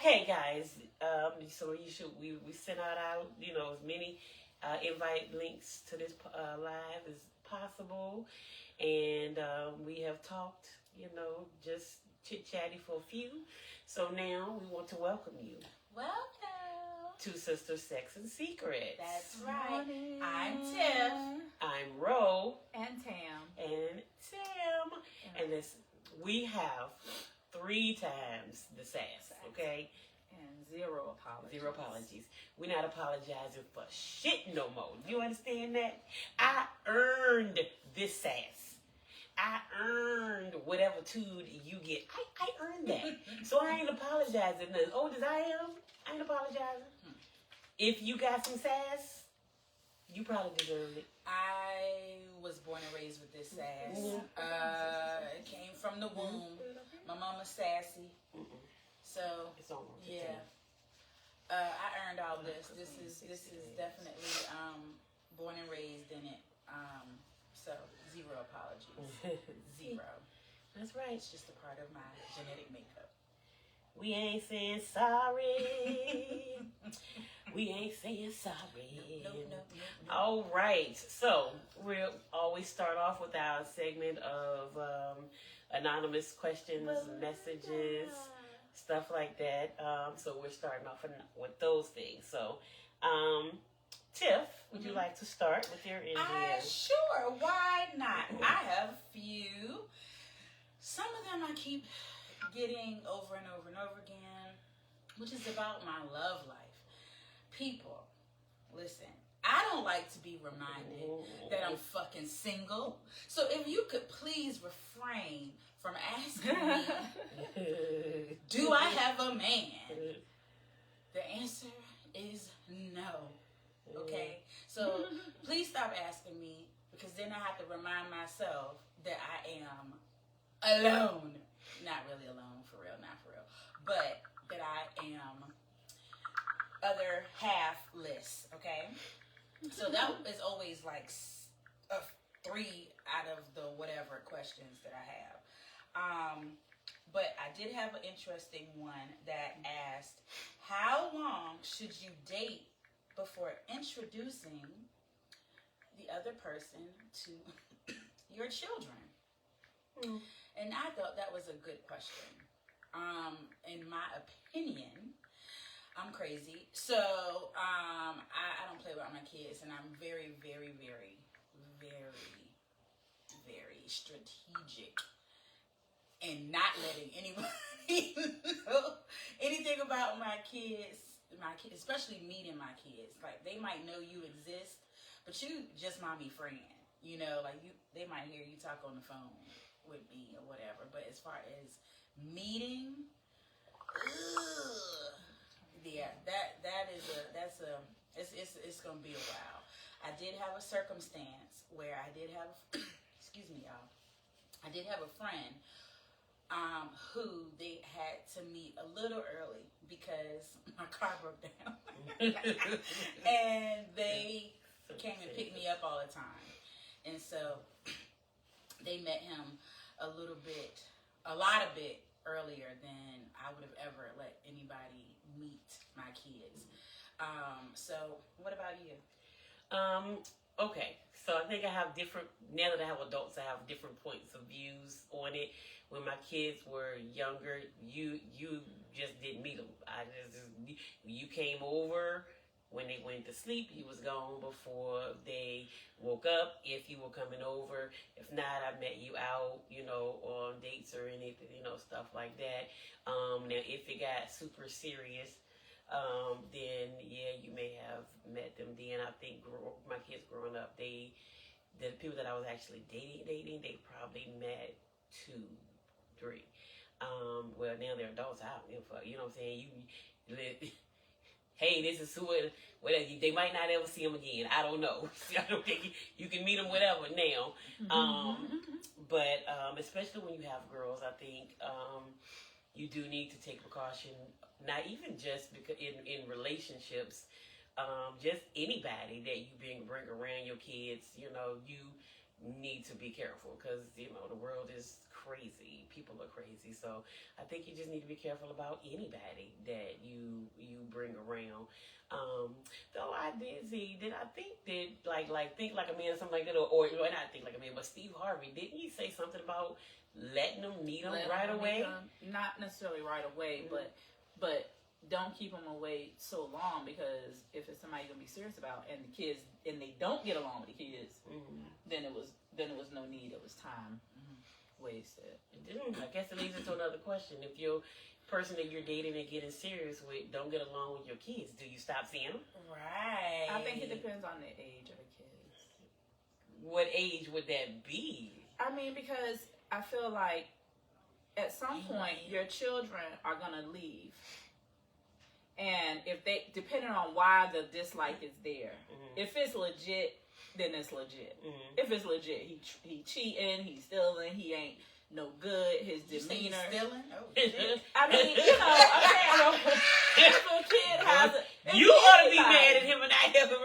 Okay, guys. So we sent out our as many invite links to this live as possible, and we have talked just chit chatty for a few. So now we want to welcome you. Welcome to Sister Sex and Secrets. That's right. I'm Tiff. I'm Ro. And Tam. And Tim. And this we have 3 times the sass, okay? And 0 apologies. 0 apologies. We're not apologizing for shit no more. You understand that? I earned this sass. I earned whatever tude you get. I earned that. So I ain't apologizing. As old as I am, I ain't apologizing. If you got some sass, you probably deserve it. I was born and raised with this sass. It came from the womb. My mama's sassy. So it's on. Yeah. I earned all this. This is definitely born and raised in it. So 0 apologies. 0. That's right. It's just a part of my genetic makeup. We ain't saying sorry. We ain't saying sorry. No. All right. So we'll always start off with our segment of anonymous questions, messages, stuff like that. So we're starting off with those things. So, Tiff, would you like to start with your NGS? Sure. Why not? I have a few. Some of them I keep getting over and over and over again, which is about my love life. People, listen, I don't like to be reminded that I'm fucking single. So if you could please refrain from asking me, do I have a man? The answer is no. Okay? So please stop asking me, because then I have to remind myself that I am alone. Not really alone, for real, not for real. But that I am other half-less, okay? So that is always like 3 out of the whatever questions that I have. But I did have an interesting one that asked, how long should you date before introducing the other person to your children? And I thought that was a good question. In my opinion, I'm crazy. So I don't play about my kids, and I'm very, very, very, very, very strategic in not letting anybody know anything about my kids, especially meeting my kids. Like, they might know you exist, but you just might be friend. Like they might hear you talk on the phone with me or whatever. But as far as meeting, yeah, it's gonna be a while. I did have a circumstance where I did have excuse me, y'all. I did have a friend who they had to meet a little early because my car broke down. And they came and picked me up all the time. And so they met him a lot of bit earlier than I would have ever let anybody meet my kids. So what about you? Okay, so I think I have now that I have adults, I have different points of views on it. When my kids were younger, you just didn't meet them. You came over when they went to sleep. You was gone before they woke up, if you were coming over. If not, I met you out, on dates or anything, stuff like that. Now, if it got super serious, then yeah, you may have met them then. I think my kids growing up, the people that I was actually dating, they probably met 2, 3. Well, now they're adults. I don't give a fuck. You know what I'm saying? Hey, this is whatever. They might not ever see them again. I don't know. I don't think you can meet them whatever now. But especially when you have girls, I think you do need to take precaution. Not even just because in relationships, just anybody that you bring around your kids. You need to be careful because the world is crazy. People are crazy. So I think you just need to be careful about anybody that you bring around. Though I did see, did I think that like think like a man or something like that, or not think like a man, but Steve Harvey, didn't he say something about letting them meet him right away? Not necessarily right away, but don't keep them away so long, because if it's somebody you're gonna be serious about and the kids and they don't get along with the kids, then it was no need. It was time wasted. I guess it leads into another question. If your person that you're dating and getting serious with don't get along with your kids, do you stop seeing them? Right. I think it depends on the age of the kids. What age would that be? I mean, because I feel like at some point your children are gonna leave, and if they, depending on why the dislike is there, if it's legit, then it's legit. If it's legit, he cheating, he's stealing, he ain't no good, his demeanor. Stealing? Oh, shit. I mean, you know, I'm saying, if a kid has a, You ought to be mad at him and I have him.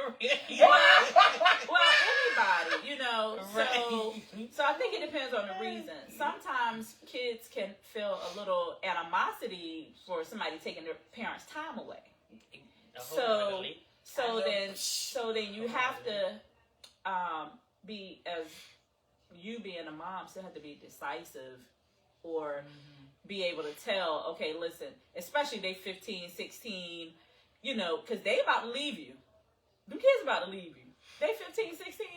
well, anybody, you know. Right. So I think it depends on the reason. Sometimes kids can feel a little animosity for somebody taking their parents' time away. So then you have to be, as you being a mom, still have to be decisive, or be able to tell, okay, listen, especially they 15, 16, you know, because they about to leave you. Them kids about to leave you. They 15, 16,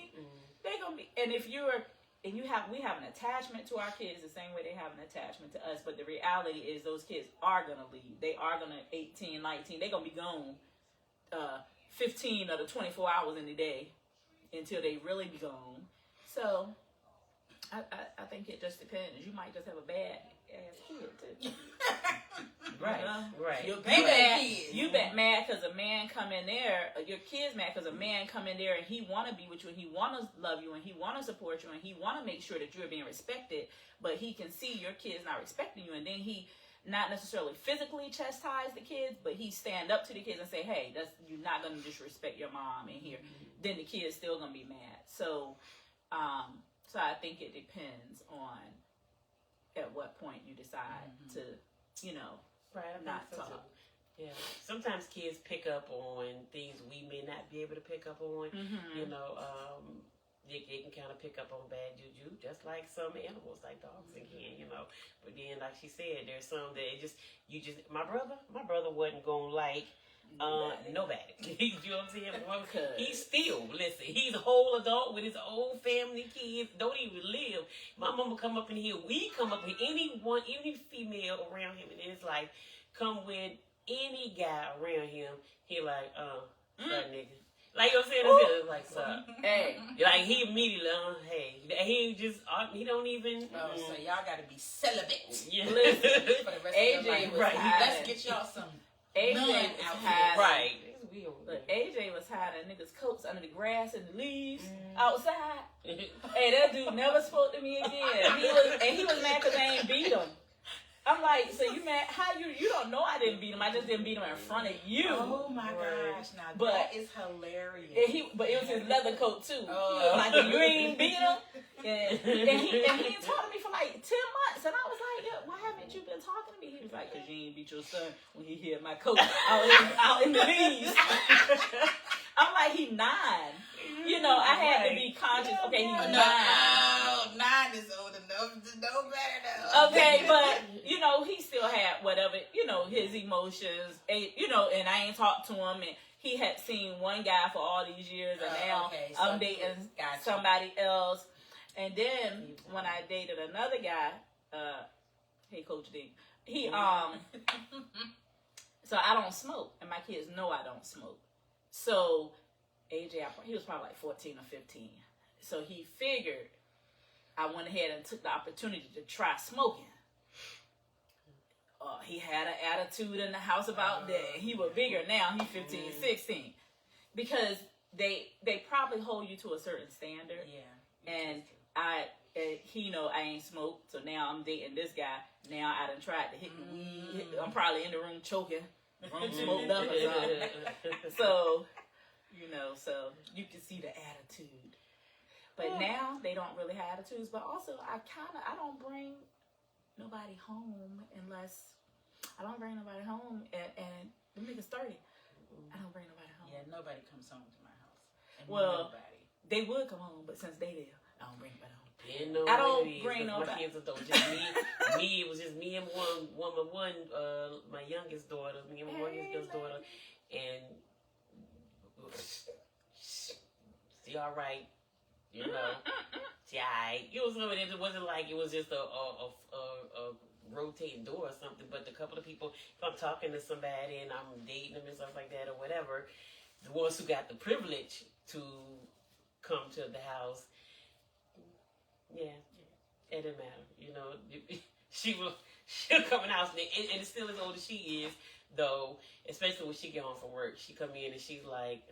they gonna be, and if you're, and we have an attachment to our kids the same way they have an attachment to us, but the reality is those kids are gonna leave. They are gonna 18, 19, they gonna be gone 15 of the 24 hours in the day until they really be gone. So I think it just depends. You might just have a bad ass kid too. Right, You know? right. You bet mad because a man come in there. Your kid's mad because a man come in there and he want to be with you and he want to love you and he want to support you and he want to make sure that you're being respected. But he can see your kid's not respecting you, and then he not necessarily physically chastise the kids, but he stand up to the kids and say, "Hey, you're not gonna disrespect your mom in here." Then the kid's still gonna be mad. So I think it depends on at what point you decide to, you know, not so talk. Too. Yeah. Sometimes kids pick up on things we may not be able to pick up on. You know, they can kind of pick up on bad juju, just like some animals, like dogs and can, you know. But then, like she said, there's some that my brother wasn't gonna like nobody. You know what I'm saying? He's a whole adult with his own family, kids, don't even live. My mama come up in here, we come up with any female around him, and it's like, come with any guy around him, he like, that nigga. Like you know what I'm saying? It's like, suck. Hey. Like, he immediately, hey. He just, he don't even. So y'all gotta be celibate. Yeah. Listen, For the rest AJ of your life. was Right. hiding. Let's get y'all some AJ none was out hiding. Right. Look, AJ was hiding niggas' coats under the grass and the leaves outside. Hey, that dude never spoke to me again. He was mad because I ain't beat him. I'm like, so you mad? How you don't know I didn't beat him? I just didn't beat him in front of you. Oh my gosh! Now But- that is hilarious. But it was his leather coat too. Oh. He was like, you ain't beat him. And he ain't talked to me for like 10 months, and I was like, yeah, why haven't you been talking to me? He was like, because you ain't beat your son when he hit my coat out in the leaves. I'm like, he 9. You know, I had to be conscious. Okay, he's 9. No, 9 is old enough to know better now. Okay, but, you know, he still had whatever, you know, his emotions, and, you know, and I ain't talked to him, and he had seen one guy for all these years, and now so I'm dating somebody else. And then when I dated another guy, hey, Coach D, he, so I don't smoke, and my kids know I don't smoke. So AJ, he was probably like 14 or 15. So he figured I went ahead and took the opportunity to try smoking. He had an attitude in the house about that. He was bigger now. He's 15, 16. Because they probably hold you to a certain standard. Yeah. And he know I ain't smoked, so now I'm dating this guy. Now I done tried to hit the weed. I'm probably in the room choking. I'm smoked up or something. So, you know, so you can see the attitude. But now they don't really have attitudes. But also, I don't bring nobody home unless I don't bring nobody home, and them niggas 30. I don't bring nobody home. Yeah, nobody comes home to my house. And Well, nobody. they would come home, but since they there, I don't bring nobody home. Yeah, no, I don't ladies, bring 'cause nobody. My kids are just me. It was just me and my youngest daughter, me and my youngest daughter, and she all right, you know. She all right. You know, so it wasn't like it was just a rotating door or something. But the couple of people, if I'm talking to somebody and I'm dating them and stuff like that or whatever, the ones who got the privilege to come to the house. Yeah, it didn't matter. You know, she'll come in the house, and still as old as she is, though, especially when she get home from work, she come in and she's like,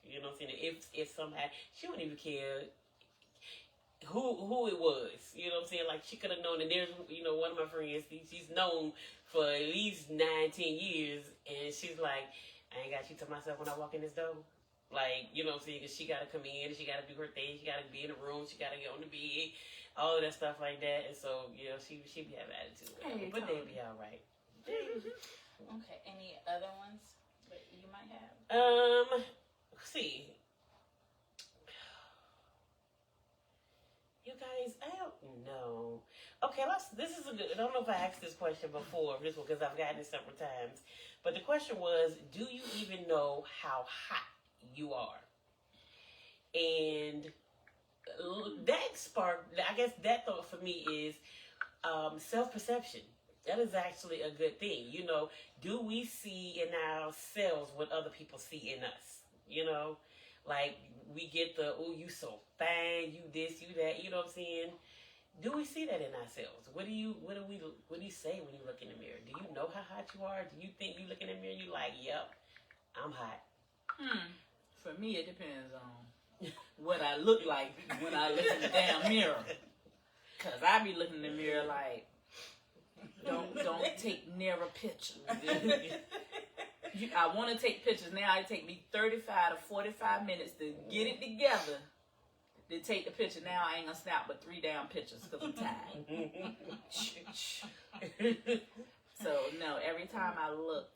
you know what I'm saying? If somehow, she wouldn't even care who it was. You know what I'm saying? Like, she could have known, and there's, you know, one of my friends, she's known for at least 9-10 years, and she's like, I ain't got you to myself when I walk in this door. Like, you know what I'm saying? Because she got to come in, and she got to do her thing, she got to be in the room, she got to get on the bed, all of that stuff like that. And so, you know, she be having attitude. Hey, but they'd be all right. Okay, any other ones that you might have? See. You guys, I don't know. Okay, this is a good, I don't know if I asked this question before, this one, because I've gotten it several times. But the question was, do you even know how hot you are? And that sparked, I guess that thought for me is self-perception. That is actually a good thing. You know, do we see in ourselves what other people see in us? You know, like we get the, oh, you so fine, you this, you that, you know what I'm saying? Do we see that in ourselves? What do you say when you look in the mirror? Do you know how hot you are? Do you think you look in the mirror and you like, yep, I'm hot? For me, it depends on what I look like when I look in the damn mirror. Cause I be looking in the mirror like, don't take nearer pictures. I want to take pictures now. It take me 35 to 45 minutes to get it together to take the picture. Now I ain't gonna snap but 3 damn pictures because I'm tired. So no, every time I look,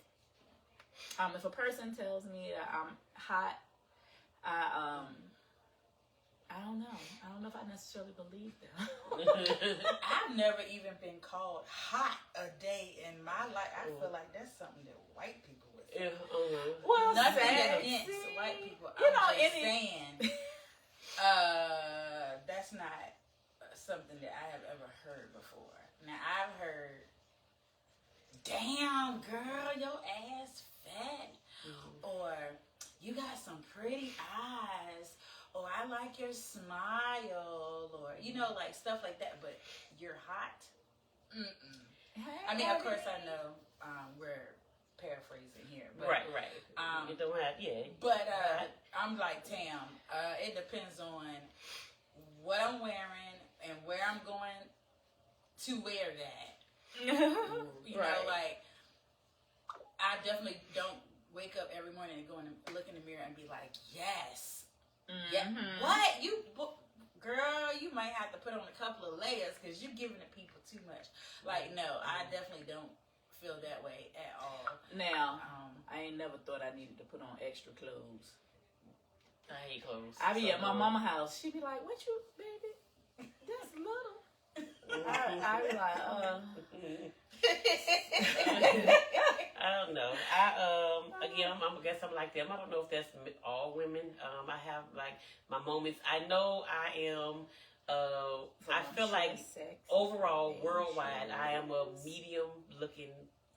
if a person tells me that I'm hot, I don't know. I don't know if I necessarily believe them. I've never even been called hot a day in my life. I feel like that's something that white people would say. Well, nothing sexy. against white people. You I'm know, just saying, that's not something that I have ever heard before. Now, I've heard, damn, girl, your ass fat. Or, you got some pretty eyes. Or, I like your smile. Or, you know, like stuff like that. But you're hot? I mean, of course, I know we're paraphrasing here. But, right. You don't have, But I'm like, Tam, it depends on what I'm wearing and where I'm going to wear that. You know, like, I definitely don't wake up every morning and go and look in the mirror and be like, yes. Yeah. What? Girl, you might have to put on a couple of layers because you're giving the people too much. Like, no, I definitely don't feel that way at all. Now, I ain't never thought I needed to put on extra clothes. I hate clothes. I be at my mama's house. She be like, "What you, baby? That's little." I be like, I don't know. Again, I guess I'm like them. I don't know if that's all women. I have like my moments. I know I am. I feel like overall, worldwide, I am a medium looking.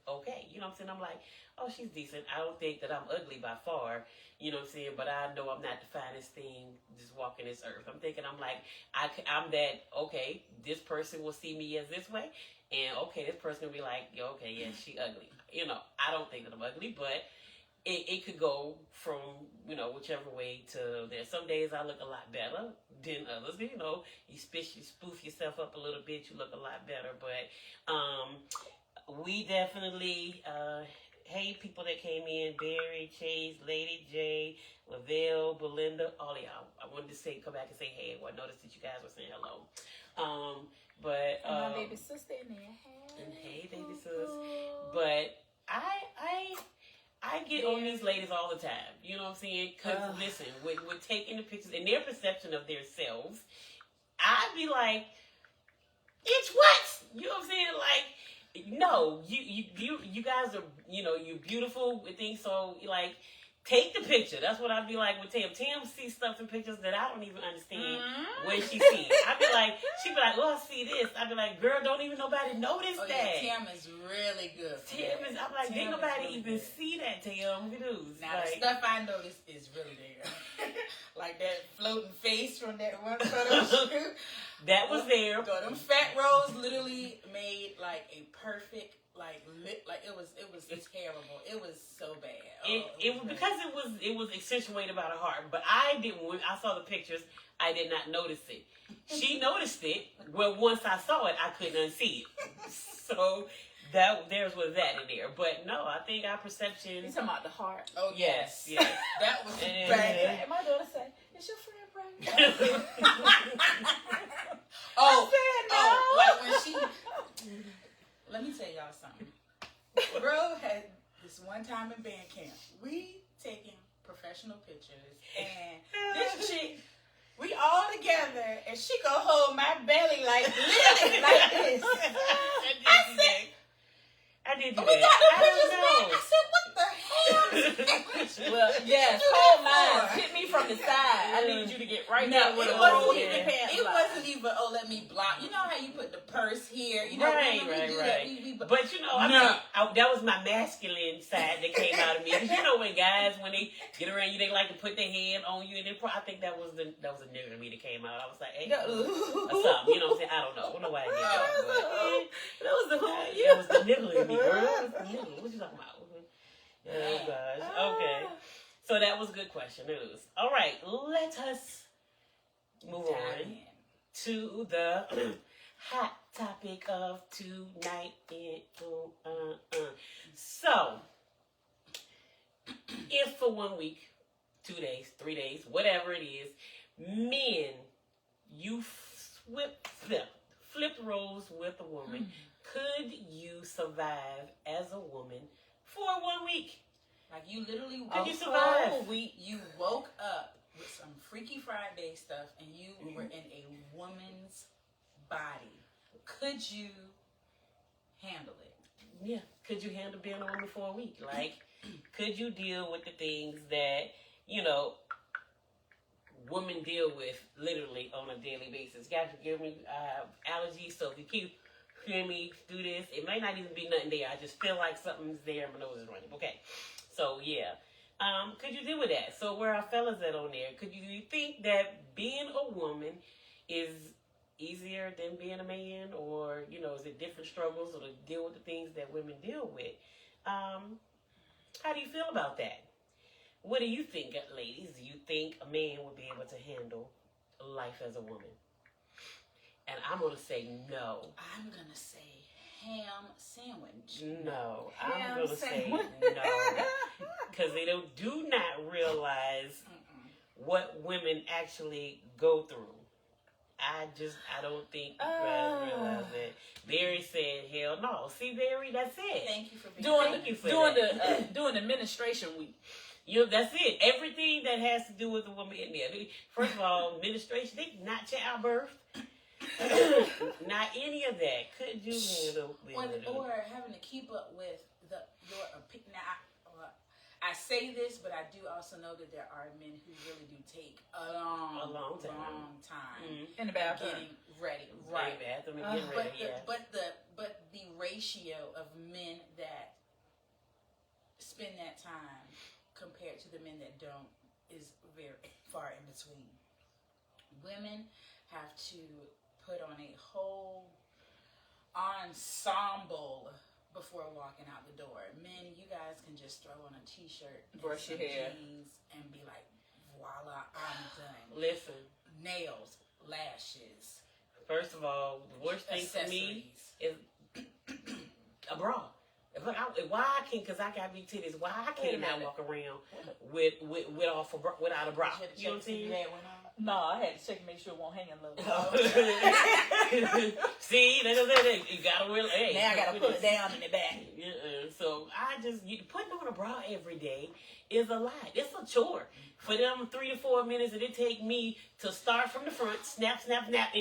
Okay, you know what I'm saying? I'm like, oh, she's decent. I don't think that I'm ugly by far. You know what I'm saying? But I know I'm not the finest thing just walking this earth. I'm thinking I'm like, I'm that, okay, this person will see me as this way. And, okay, this person will be like, okay, yeah, she ugly. You know, I don't think that I'm ugly, but it could go from, you know, whichever way to there. Some days I look a lot better than others. You know, you spoof yourself up a little bit, you look a lot better. But we definitely... hey, people that came in, Barry, Chase, Lady J, Lavelle, Belinda, all of y'all. I wanted to come back and say hey. Well, I noticed that you guys were saying hello. But my baby sister in there. and hey, baby sis. But I get on these ladies all the time. You know what I'm saying? Because listen, with taking the pictures and their perception of themselves, I'd be like, it's what? You know what I'm saying? Like, no, you guys are, you know, you're beautiful with things. So like, take the picture. That's what I'd be like with Tam. Tam sees stuff in pictures that I don't even understand when she sees. I'd be like, she'd be like, oh, I see this. I'd be like, girl, don't even nobody notice that. Yeah, Tam is really good. Tam is, I'm like, didn't nobody really even see that, Tam. Now, the stuff I noticed is really there. Like that floating face from that one photo shoot. That was there. So them fat rolls literally made like a perfect, like it was terrible. It was so bad. It was because it was accentuated by the heart. But I didn't. When I saw the pictures, I did not notice it. She noticed it. Well, once I saw it, I couldn't unsee it. So there's was that in there. But no, I think our perception. You talking about the heart? Oh yes. That was bad. My daughter said, "Is your friend pregnant?" Like when she. Let me tell y'all something. Bro had this one time in band camp. We taking professional pictures, and this chick, we all together, and she gonna hold my belly like literally like this. I did do we that. got the I pictures don't back. know. I said, what the hell? Well, yes, hold mine. Hit me from the side. I need you to get right there with a roll in your pants. It wasn't even, let me block. You know how you put the purse here? You know, right. But you know, that was my masculine side that came out of me. Because you know when guys, when they get around you, they like to put their hand on you. And I think that was a nigga in me that came out. I was like, hey, or something. You know what I'm saying? I don't know. I don't know why I did that. But, that was the who? That was the nigga in me, girl. That was the nigga. What you talking about? Oh, gosh. Okay. So that was a good question. News. All right. Let us move on to the hot topic of tonight. So, if for 1 week, 2 days, 3 days, whatever it is, men, you flipped roles with a woman, could you survive as a woman for 1 week? Like you literally could you survive? You woke up with some Freaky Friday stuff and you were in a woman's body. Could you handle it? Yeah. Could you handle being a woman for a week? Like, could you deal with the things that, you know, women deal with literally on a daily basis? Guys, forgive me, I have allergies, so if you keep hearing me do this, it may not even be nothing there. I just feel like something's there, my nose is running. Okay. So, yeah. Could you deal with that? So, where are fellas at on there? Do you think that being a woman is easier than being a man? Or, you know, is it different struggles or to deal with the things that women deal with? How do you feel about that? What do you think, ladies? Do you think a man would be able to handle life as a woman? And I'm going to say no. I'm going to say ham sandwich. No. I'm going to say no. Because they do not realize what women actually go through. I don't think you guys realize that. Barry said, hell no. See, Barry, that's it. Thank you for being doing administration week. You know, that's it. Everything that has to do with the woman in there. First of all, administration, they not childbirth. Not any of that. Could you handle or having to keep up with your opinion? Now, I say this, but I do also know that there are men who really do take a long time in the bathroom getting ready. Right. In the bathroom and getting ready. But the ratio of men that spend that time compared to the men that don't is very far in between. Women have to put on a whole ensemble before walking out the door. Men, you guys can just throw on a t-shirt, brush your hair, jeans, and be like, voila, I'm done. Listen. Nails, lashes. First of all, the worst thing for me is a bra. Why I can't? Because I got big titties. Why I can't not walk around without a bra? You know what I'm saying? No, I had to check and make sure it won't hang in low. See, you gotta wear. Hey, now I gotta put it down in the back. So putting on a bra every day is a lot. It's a chore for them 3 to 4 minutes that it take me to start from the front, snap, snap, snap,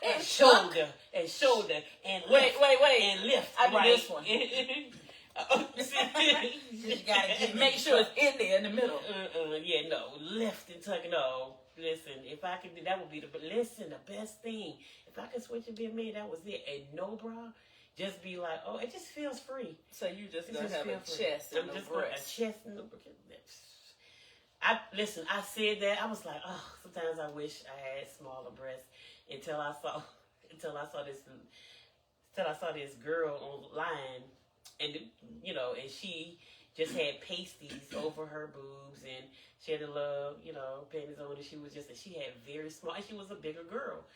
and shoulder and lift, and lift. I do right. this one. You gotta make sure it's in there in the middle. Yeah, no, lift and tuck. No, listen, if I could do that, would be the best thing. If I could switch and be a man, that was it. And no bra, just be like, oh, it just feels free. So you just It gonna just have a feels chest free. and I'm a just gonna breast. a chest and a breast. I said that. I was like, oh, sometimes I wish I had smaller breasts until I saw this girl online, and and she just had pasties over her boobs, and she had a little, panties on, and she had very small, and she was a bigger girl,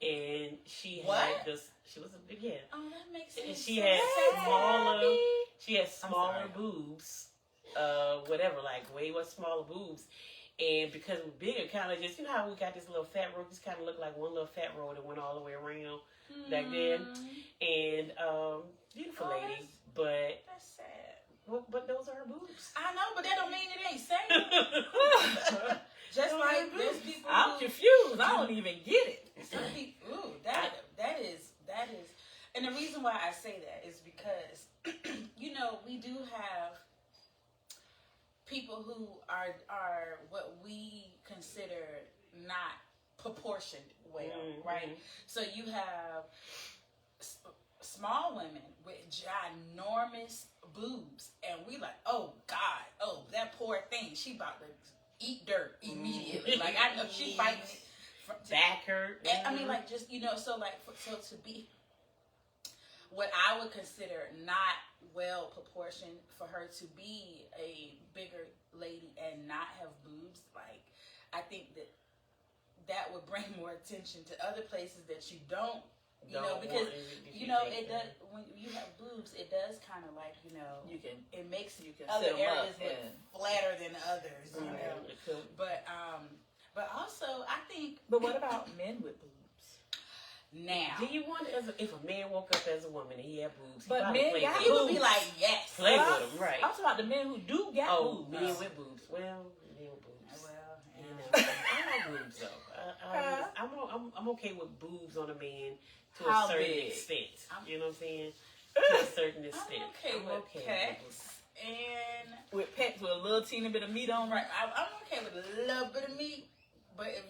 and she had this. She was a big Oh, that makes sense. and she had smaller boobs, whatever, like way much smaller boobs. And because we're bigger, kind of just, how we got this little fat roll, just kind of looked like one little fat roll that went all the way around back then. And beautiful lady, but that's sad. But those are her boobs. I know, but that don't mean it ain't safe. Just like there's people. I'm confused. I don't even get it. Some people, that is, and the reason why I say that is because we do have people who are what we consider not proportioned well, right? So you have small women with ginormous boobs, and we like, oh God, oh that poor thing, she about to eat dirt immediately. Like I know she fighting it. Back hurt. I mean, like just so to be what I would consider not well proportioned, for her to be a bigger lady and not have boobs, like I think that would bring more attention to other places that you don't because it does, when you have boobs, it does kind of like it makes other areas look flatter than others, but also I think. But what about men with boobs? Now, do you wonder if a man woke up as a woman and he had boobs? But men got he would be like, yes. Play with them, right? I'm talking about the men who do got boobs. Men with boobs. Well, men with boobs. Well, I like boobs though. I'm okay with boobs on a man to a certain extent. You know what I'm saying? To a certain extent. I'm okay with pecs and with pecs with a little teeny bit of meat on. Right. I'm okay with a little bit of meat, but if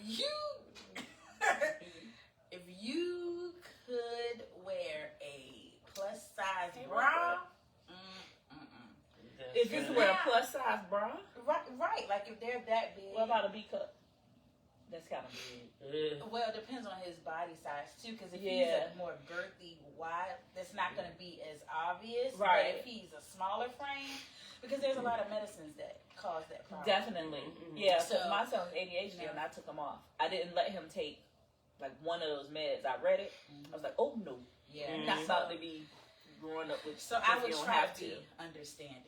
you could wear a plus size bra, if you could wear a plus size bra, right, like if they're that big. What about a B cup? That's kind of big. Well, it depends on his body size too, because if he's a more girthy, wide, that's not going to be as obvious. Right. But if he's a smaller frame, because there's a lot of medicines that cause that problem. Definitely. Yeah. So my son's ADHD, No. and I took him off. I didn't let him take like one of those meds. I read it. I was like, oh no, not about to be growing up with. So I would you don't try have to be understanding.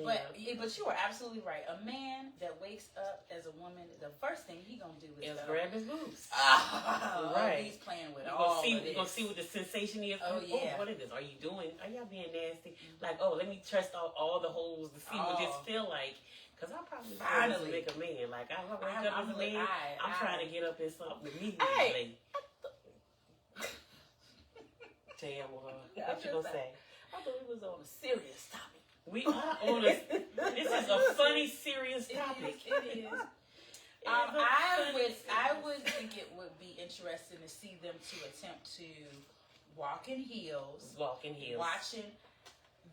But you are absolutely right. A man that wakes up as a woman, the first thing he gonna do is grab his boobs. Right. He's playing with all of this. We're gonna see what the sensation is. Oh yeah. What is this? Are you doing? Are y'all being nasty? Like, let me test out all the holes to see what this feel like. Because I probably finally make a man. Like I wake up as a man. I'm trying to get up in something immediately. Hey. Damn, what you gonna say? I thought we was on a serious topic. We are on this is a funny, serious topic. It is. I would think it would be interesting to see them to attempt to walk in heels. Watching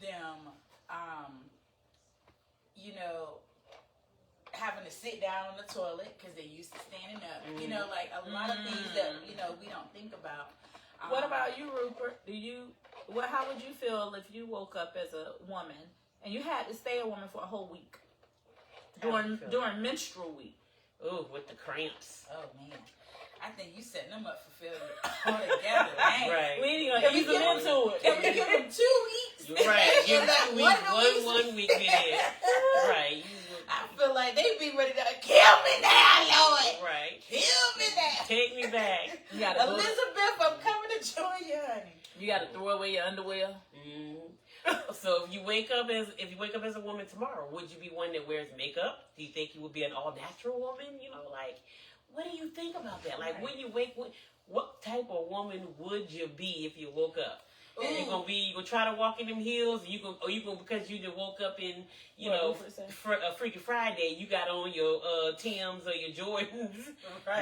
them, having to sit down on the toilet because they're used to standing up. Like a lot of things that we don't think about. What about you, Rupert? How would you feel if you woke up as a woman and you had to stay a woman for a whole week during menstrual week? Oh, with the cramps. Oh man, I think you setting them up for failure altogether. Man. Right. We ain't gonna ease them into it. Can we give them 2 weeks? Right. Give them 2 weeks. One One week it is. Right. I feel like they be ready to kill me now, Lord. Right. Kill me now. Take me back. You gotta go Elizabeth, I'm coming to join you, honey. you gotta throw away your underwear. So if you wake up as a woman tomorrow, would you be one that wears makeup? Do you think you would be an all natural woman? You know, like, what do you think about that? Like, when you wake, what type of woman would you be if you woke up? You gonna try to walk in them heels? You gonna because you just woke up in Freaky Friday, you got on your Timbs or your Jordans,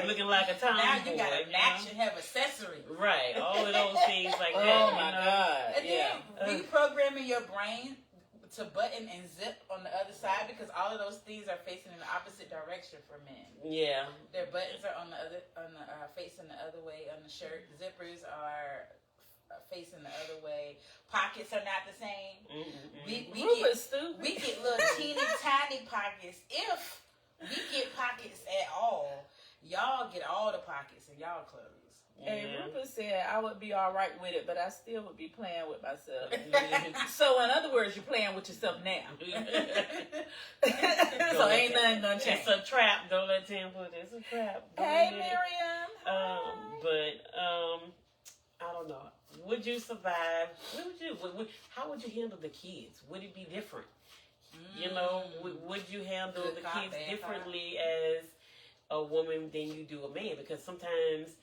looking like a tomboy. Now you gotta match and have accessories. Right, all of those things like that. Oh my God! And then reprogramming your brain to button and zip on the other side because all of those things are facing in the opposite direction for men. Yeah, their buttons are facing the other way on the shirt. Zippers are facing the other way. Pockets are not the same. We get little teeny tiny pockets. If we get pockets at all, y'all get all the pockets in y'all clothes. And Rupert said I would be all right with it, but I still would be playing with myself. So in other words, you're playing with yourself now. So ain't nothing gonna change. It's a trap. Don't let Tim put it. It's a trap. Hey, Miriam. I don't know. Would you survive? How would you handle the kids? Would it be different? You know, would you handle the kids differently as a woman than you do a man? Because sometimes,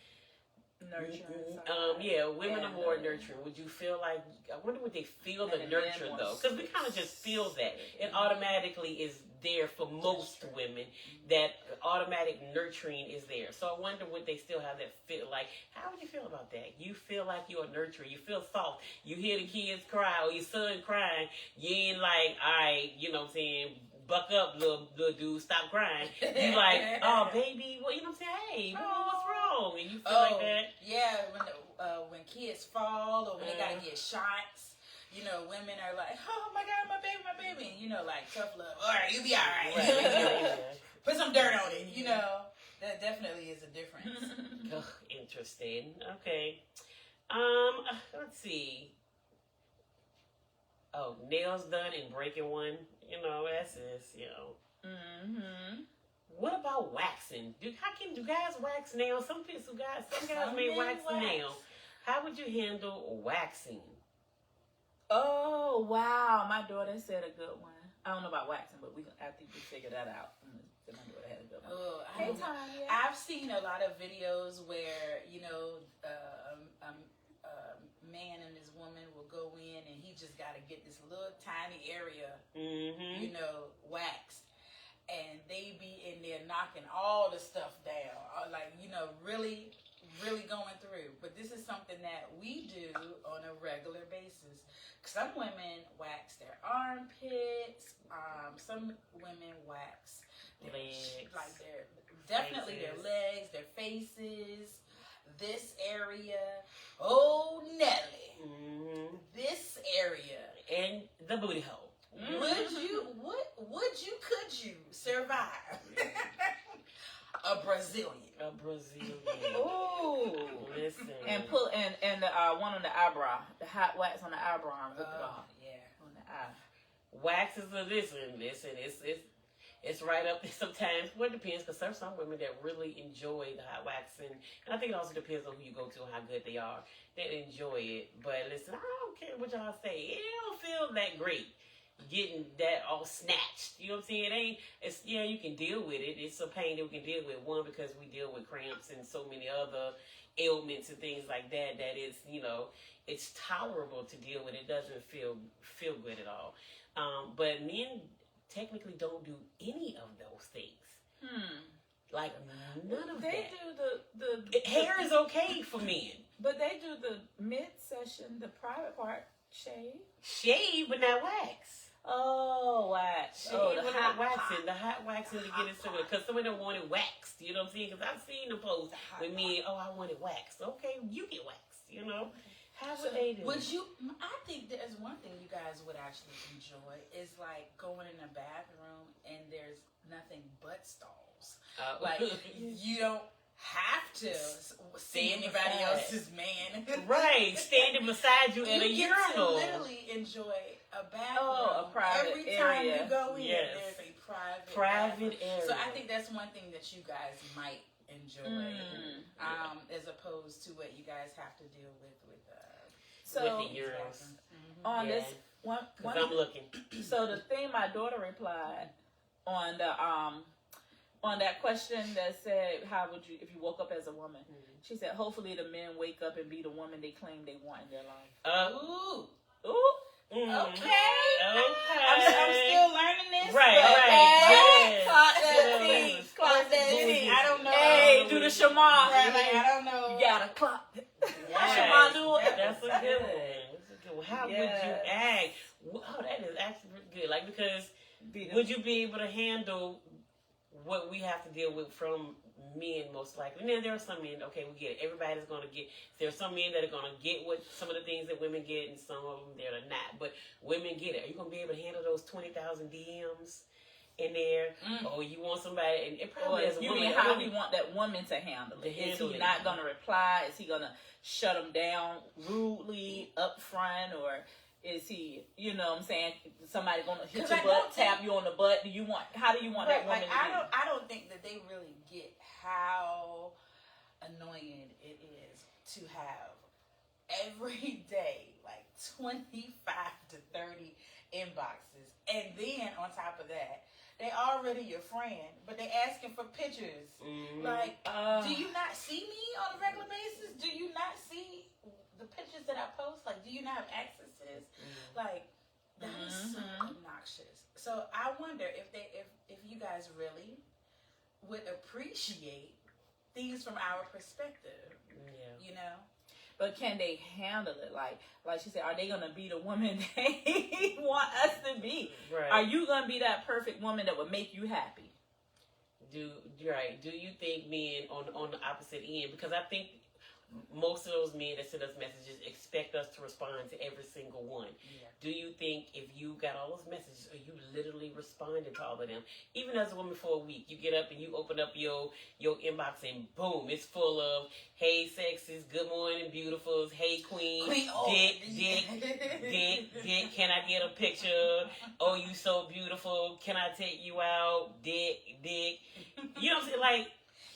women are more nurturing. Would you feel like? I wonder would they feel the nurture though? Because we kind of just feel that it automatically is there for most women. That automatic nurturing is there. So I wonder would they still have that feel? Like, how would you feel about that? You feel like you're a nurturer. You feel soft. You hear the kids cry or your son crying. You ain't like, all right, you know what I'm saying? Buck up, little dude, stop crying. You like, oh, baby, well, you know what I'm saying? Hey, what's wrong? And you feel like that? Yeah, when kids fall or when they gotta get shots, you know, women are like, oh my God, my baby. You know, like, tough love. All right, you be all right. Put some dirt on it, you know. That definitely is a difference. Interesting. Okay. Let's see. Oh, nails done and breaking one. You know, that's this, you know. What about waxing? How can you guys wax nails? Some guys may wax nails. How would you handle waxing? Oh wow, my daughter said a good one. I don't know about waxing, but after we figure that out, my daughter had a good one. Hey, Tanya. I've seen a lot of videos where man and his woman will go in and he just got to get this little tiny area, you know, waxed. And they be in there knocking all the stuff down, like, you know, really, really going through. But this is something that we do on a regular basis. Some women wax their armpits. Some women wax their legs, their legs, their faces, this area. Oh, Nelly, this area and the booty hole. Could you survive a Brazilian? Ooh. Listen. And pull and the one on the eyebrow, the hot wax on the eyebrow and rip it off. Yeah, on the eye. Wax is a listen. It's right up there sometimes. Well, it depends, because there's some women that really enjoy the hot waxing. And I think it also depends on who you go to and how good they are. They enjoy it. But listen, I don't care what y'all say. It don't feel that great getting that all snatched. You know what I'm saying? You can deal with it. It's a pain that we can deal with. One, because we deal with cramps and so many other ailments and things like that, that is, you know, it's tolerable to deal with. It doesn't feel good at all. But men technically don't do any of those things. Like none of that. They do the hair is okay for men, but they do the mid-session, the private part shave, but not wax. Oh, wax. The hot waxing to get it started. Because some of them want it waxed. You know what I'm saying? Because I've seen them post with me. Oh, I want it waxed. Okay, you get waxed. You know. How would they do? I think there's one thing you guys would actually enjoy is like going in a bathroom and there's nothing but stalls. Like you don't have to see Stand anybody beside. else's man. Right, standing beside you in a You get urinal. to literally enjoy a bathroom. Oh, a private every time area. you go in. Yes. There's a private Private bathroom. area. So I think that's one thing that you guys might enjoy, as opposed to what you guys have to deal with So with the urinals. on Yeah. this one, Because I'm looking. so the thing my daughter replied on the on that question that said, how would you if you woke up as a woman? She said, hopefully the men wake up and be the woman they claim they want in their life. Ooh. Ooh. Okay. Okay. I'm still learning this. Right, but right. Yes. Clock Yes. that thing. Clock Clock that that thing. thing. I don't know. Hey, do the Shema. Right, like, I don't know. You gotta clock. Yes. Shema do it. That's a good one. That's a good one. How would you Yes. act? Oh, that is actually pretty good. Like, because would you be able to handle what we have to deal with from men, most likely? And then there are some men, okay, we get it. Everybody's going to get, there's some men that are going to get what some of the things that women get, and some of them that are not. But women get it. Are you going to be able to handle those 20,000 DMs in there? Or you want somebody, and it Or probably as a you woman, mean how do you want that woman to handle it? To Is handle he it. not gonna reply? Is he gonna shut him down rudely up front, or is he, you know what I'm saying, somebody gonna hit 'Cause your I butt, don't think- tap you on the butt? How do you want that woman Like, to be? I don't think that they really get how annoying it is to have every day like 25 to 30 inboxes, and then on top of that, they already your friend, but they asking for pictures. Like, do you not see me on a regular basis? Do you not see the pictures that I post? Like, do you not have access to this? Like, that is so obnoxious. So I wonder if you guys really would appreciate things from our perspective. Yeah. You know? But can they handle it? Like she said, are they gonna be the woman they want us to be? Right. Are you gonna be that perfect woman that would make you happy? Do you think men on the opposite end? Because I think most of those men that send us messages expect us to respond to every single one. Yeah. Do you think if you got all those messages, are you literally responding to all of them? Even as a woman for a week, you get up and you open up your inbox and boom, it's full of, hey sexes, good morning beautifuls, hey queen, dick, can I get a picture? Oh, you so beautiful, can I take you out? Dick. You know what I'm saying? Like,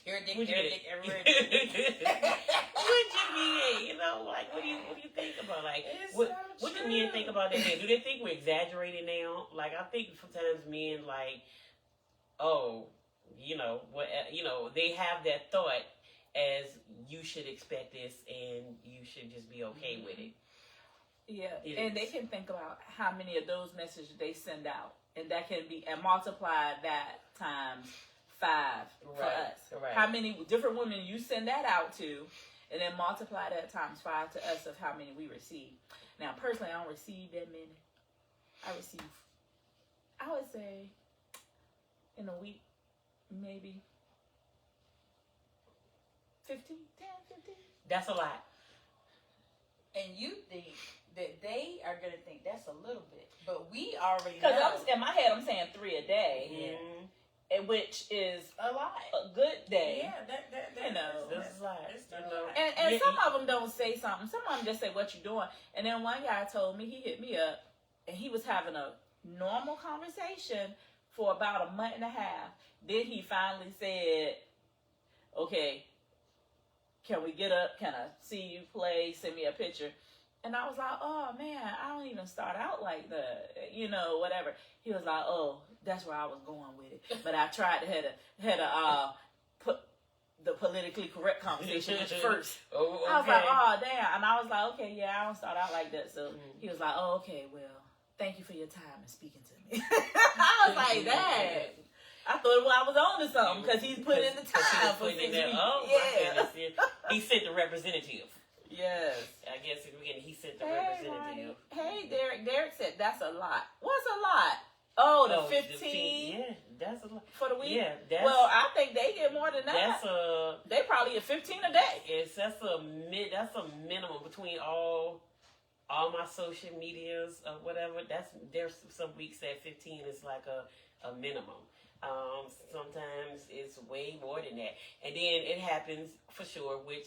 You're a dick, would you you're a get dick, it? everywhere. Would you get? You know, like, what do you think about? Like, It's what so do men true. think about that? Do they think we're exaggerating now? Like, I think sometimes men like, oh, they have that thought as you should expect this and you should just be okay with it. Yeah, It and they is. can think about how many of those messages they send out, and that can be and multiply that times 5 for Right, us. right. How many different women you send that out to, and then multiply that times 5 to us of how many we receive. Now, personally, I don't receive that many. I receive, I would say, in a week, maybe 15, 10, 15. That's a lot. And you think that they are going to think that's a little bit. But we already Because know. in my head, I'm saying 3 a day, Mm-hmm. and which is a lot. a good day. Yeah, that You know. This is a lot. It's You a know. lot. And Yeah, some of them don't say something. Some of them just say, what you doing? And then one guy told me, he hit me up, and he was having a normal conversation for about a month and a half. Then he finally said, okay, can we get up? Can I see you play? Send me a picture. And I was like, oh, man, I don't even start out like that, whatever. He was like, oh, that's where I was going with it. But I tried to had a put the politically correct conversation with you first. Oh, okay. I was like, oh, damn. And I was like, okay, yeah, I don't start out like that. So he was like, oh, okay, well, thank you for your time and speaking to me. I was like, dang. I thought I was on to something because he's putting in the time for 6 weeks. Oh, Yeah. my goodness. He sent the representative. Yes. I guess again, he sent the Hey, representative. Ronnie. Hey, Derek. Derek said that's a lot. What's a lot? Oh, the Oh, 15 Yeah, that's a lot. for the week? Yeah, that's, Well, I think they get more than that. that's They probably get 15 a day. that's a minimum between all my social medias or whatever. There's some weeks that 15 is like a minimum. Sometimes it's way more than that, and then it happens for sure. Which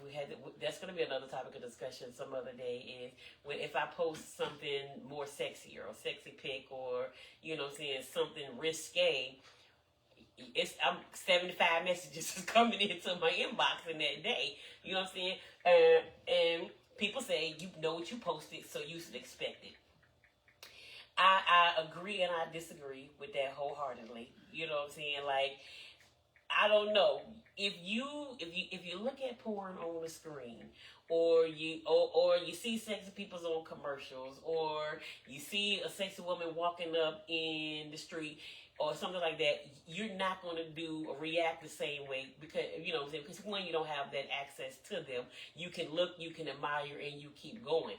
we had. That's going to be another topic of discussion some other day. Is when if I post something more sexy or a sexy pic or saying something risque. I'm 75 messages is coming into my inbox in that day. You know what I'm saying? And people say you know what you posted, so you should expect it. I agree and I disagree with that wholeheartedly. You know what I'm saying? Like, I don't know if you look at porn on the screen, or you see sexy people on commercials, or you see a sexy woman walking up in the street, or something like that, you're not going to do or react the same way because, because one, you don't have that access to them. You can look, you can admire, and you keep going.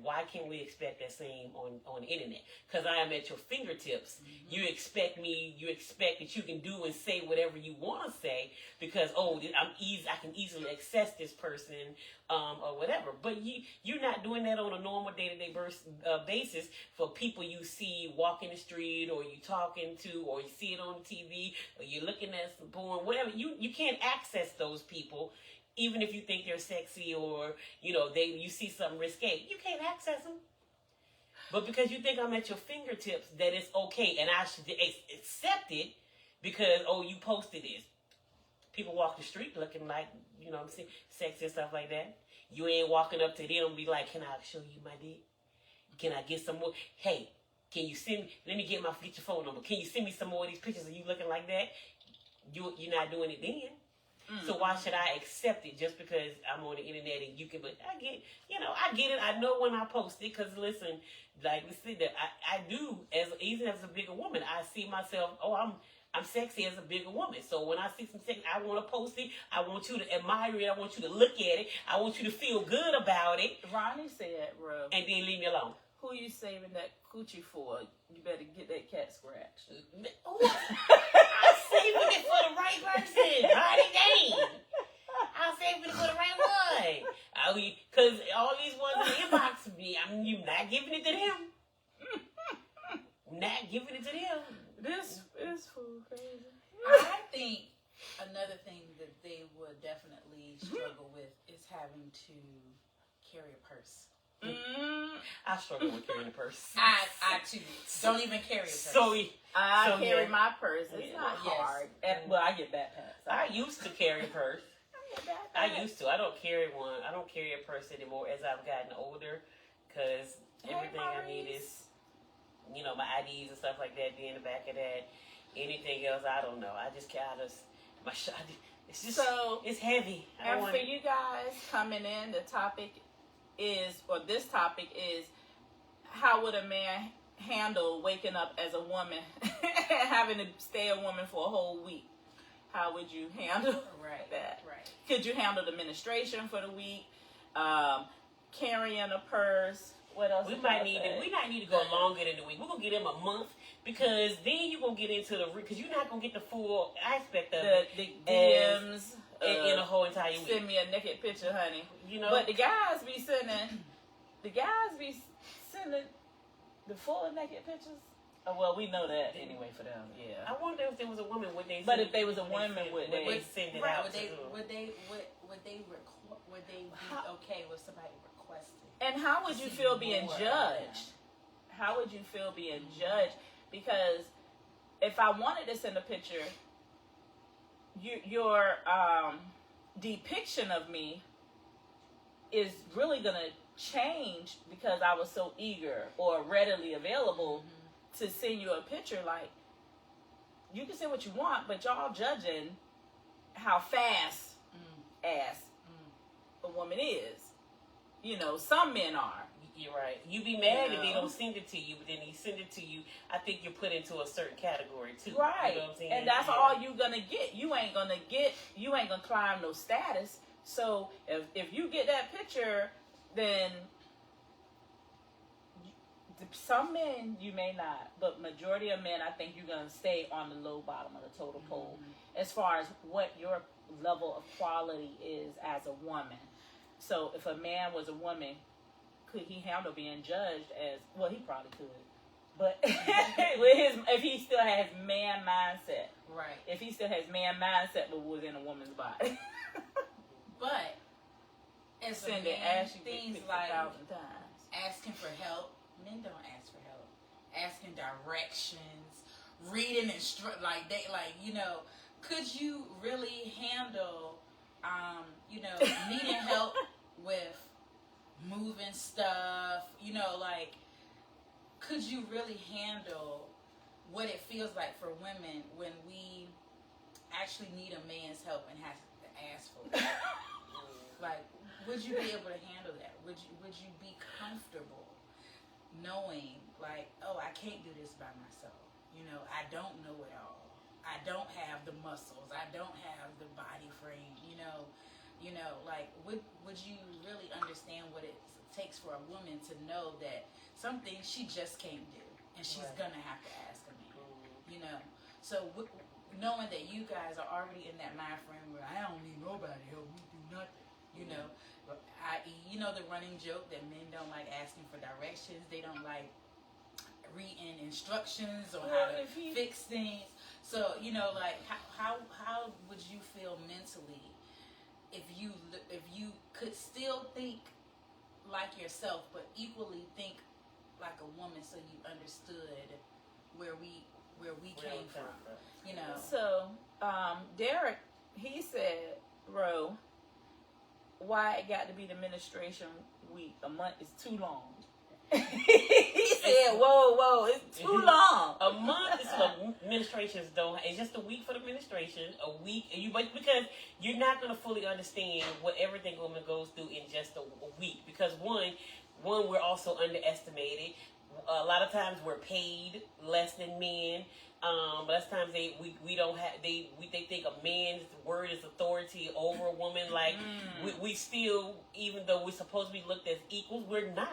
Why can't we expect that same on the internet? Because I am at your fingertips. Mm-hmm. You expect that you can do and say whatever you want to say because, I can easily access this person or whatever. But you're not doing that on a normal day-to-day basis for people you see walking the street or you talking to or you see it on TV or you're looking at some porn, whatever. You can't access those people. Even if you think they're sexy or, you see something risque, you can't access them. But because you think I'm at your fingertips, that it's okay and I should accept it because, you posted this. People walk the street looking like, sexy and stuff like that. You ain't walking up to them and be like, can I show you my dick? Can I get some more? Hey, can you let me get your phone number. Can you send me some more of these pictures of you looking like that? You're not doing it then. Mm-hmm. So why should I accept it just because I'm on the internet and you can? But I get it. I know when I post it because listen, like we said that I do even as a bigger woman, I see myself. I'm sexy as a bigger woman. So when I see some sex, I want to post it. I want you to admire it. I want you to look at it. I want you to feel good about it. Ronnie said, "Bro, and then leave me alone." Who you saving that coochie for? You better get that cat scratched. I'm saving it for the right person. Ronnie Dane. I'm saving it for the right one. Because all these ones in the inbox, you not giving it to them. Not giving it to them. This is food crazy. I think another thing that they would definitely struggle with is having to carry a purse. I struggle with carrying a purse. I too don't even carry a purse. I carry my purse. It's not hard. Well, I get backpacks. I used to carry a purse. I used to. I don't carry one. I don't carry a purse anymore as I've gotten older because everything I need is, my IDs and stuff like that be in the back of that. Anything else, I don't know. I just my shot. It's just it's heavy. And for you guys coming in, this topic is how would a man handle waking up as a woman and having to stay a woman for a whole week? How would you handle that? Right. Could you handle the administration for the week? Carrying a purse? What else? We might need to go longer than the week. We're gonna get him a month because then you're gonna get into because you're not gonna get the full aspect of the DMs in a whole entire week. Send me a naked picture, honey. But the guys be sending the full naked pictures. Oh, well, we know that anyway for them. Yeah. I wonder if there was a woman, would they? But if they was a woman, would they send it out? Would they be okay with somebody requesting? And how would you feel being judged? How would you feel being judged? Because if I wanted to send a picture, your depiction of me is really gonna change because I was so eager or readily available to send you a picture. Like, you can say what you want, but y'all judging how fast ass a woman is. Some men are. You're right. You be mad if they don't send it to you, but then they send it to you. I think you're put into a certain category too. Right. You know what I'm saying? And that's all you're gonna get. You ain't gonna climb no status. So if you get that picture, then some men you may not, but majority of men, I think you're gonna stay on the low bottom of the total pole as far as what your level of quality is as a woman. So if a man was a woman, could he handle being judged as well? He probably could. But if he still has man mindset, Right. if he still has man mindset, but was in a woman's body, But as a send it man, ask you things 1,000 like times. asking for help, men don't ask for help. Asking directions, reading could you really handle, needing help with moving stuff? Could you really handle what it feels like for women when we actually need a man's help and have to ask for it? Would you be able to handle that? Would you be comfortable knowing, I can't do this by myself? I don't know it all. I don't have the muscles. I don't have the body frame. Would you really understand what it takes for a woman to know that some things she just can't do, and she's gonna have to ask a man? So knowing that you guys are already in that mind frame where I don't need nobody to help me do nothing. I.e., the running joke that men don't like asking for directions. They don't like reading instructions on how to fix things. So, how would you feel mentally if you could still think like yourself, but equally think like a woman, so you understood where we came from? So, Derek, he said, Ro, why it got to be the administration week? A month is too long. He said, whoa, it's too long. A month is for administrations don't. It's just a week for the administration. A week, because you're not going to fully understand what everything woman goes through in just a week. Because one, we're also underestimated. A lot of times we're paid less than men. Last times we don't have they think a man's word is authority over a woman. We still, even though we're supposed to be looked as equals, we're not.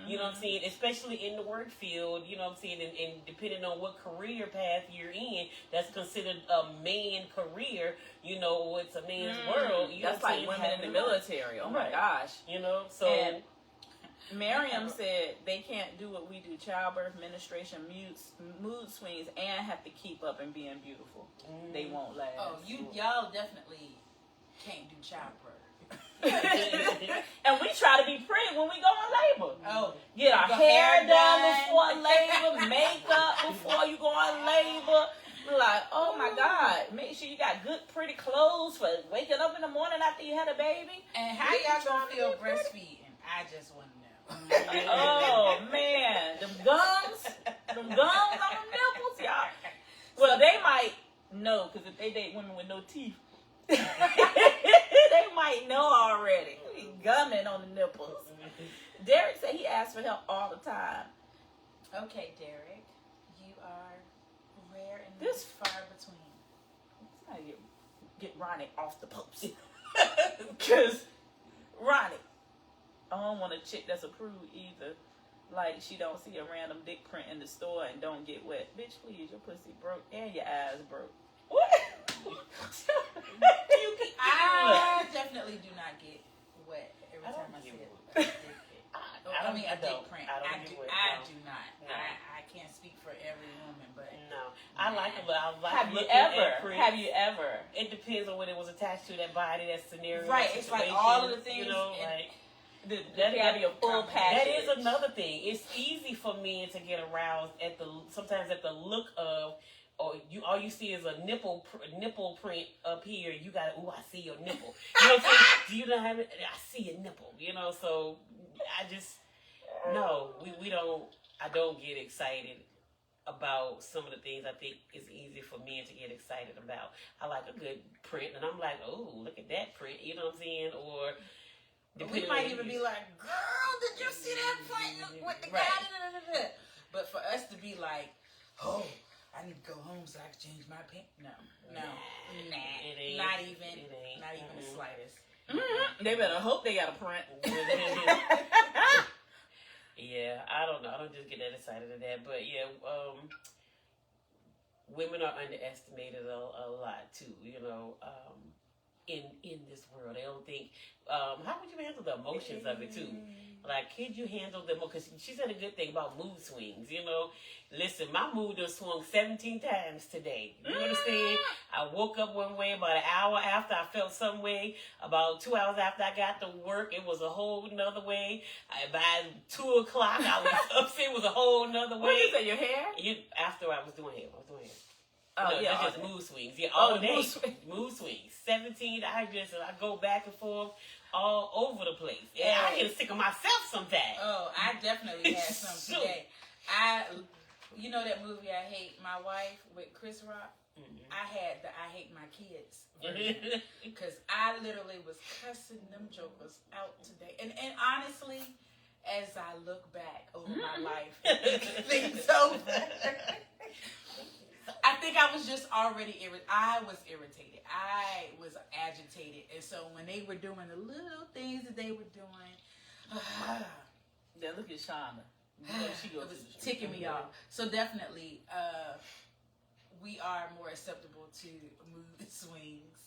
You know what I'm saying? Especially in the work field, you know what I'm saying, and depending on what career path you're in, that's considered a man career. It's a man's world. That's like women in the military. Oh my gosh. So. And Miriam said they can't do what we do: childbirth, menstruation, mood swings, and have to keep up and being beautiful. They won't last. Oh, y'all definitely can't do childbirth. And we try to be pretty when we go on labor. Oh, get our hair done before labor, makeup before you go on labor. Like, oh my God, make sure you got good, pretty clothes for waking up in the morning after you had a baby. And how y'all gonna feel breastfeeding? I just want to know. Oh man, them gums on the nipples, y'all. Well, they might know, because if they date women with no teeth, they might know already. Gumming on the nipples. Derek said he asks for help all the time. Okay, Derek, you are rare and This far between. I get Ronnie off the post. Because Ronnie, I don't want a chick that's a prude either. Like, she don't see a random dick print in the store and don't get wet. Bitch, please, your pussy broke and your eyes broke. What? I definitely do not get wet every time I see it. I mean, a dick print. I do not. No. I can't speak for every woman, but No, I like it. I like Have you looking ever? at prints. Have you ever? It depends on what it was attached to, that body, that scenario. Right, that it's like situation, all of the things That gotta be a full package. That is another thing. It's easy for men to get aroused sometimes at the look of, or all you see is a nipple print up here. You got, I see your nipple. You know what I'm saying? Do you not have it? I see your nipple. So I just we don't. I don't get excited about some of the things I think it's easy for men to get excited about. I like a good print, and I'm like, oh, look at that print. You know what I'm saying? Or we might even be like, girl, did you see that print with the guy? Right. But for us to be like, oh, I need to go home so I can change my pants. No. It ain't. Not even the slightest. Mm-hmm. They better hope they got a print. Yeah, I don't know. I don't just get that excited at that. But yeah, women are underestimated a lot too, in this world. They don't think, how would you handle the emotions of it too? Like, could you handle them? Because she said a good thing about mood swings. You know, listen, my mood done swung 17 times today. You understand? I woke up one way about an hour after I felt some way. About 2 hours after I got to work, it was a whole nother way. By 2 o'clock, I was upset. It was a whole nother way. What did you say, your hair? After I was doing hair. Oh, No, yeah, that's all just day. mood swings. Yeah, all day. Mood swings. Mood swings. 17, I go back and forth all over the place. And I get sick of myself sometimes. Oh, I definitely had some today. You know that movie I Hate My Wife with Chris Rock? Mm-hmm. I had the I Hate My Kids version. Because I literally was cussing them jokers out today. And honestly, as I look back over my life and think things over, I think I was just already I was irritated. I was agitated. And so when they were doing the little things that they were doing, Yeah, look at Shonda. She it was ticking me off. So definitely, we are more acceptable to mood swings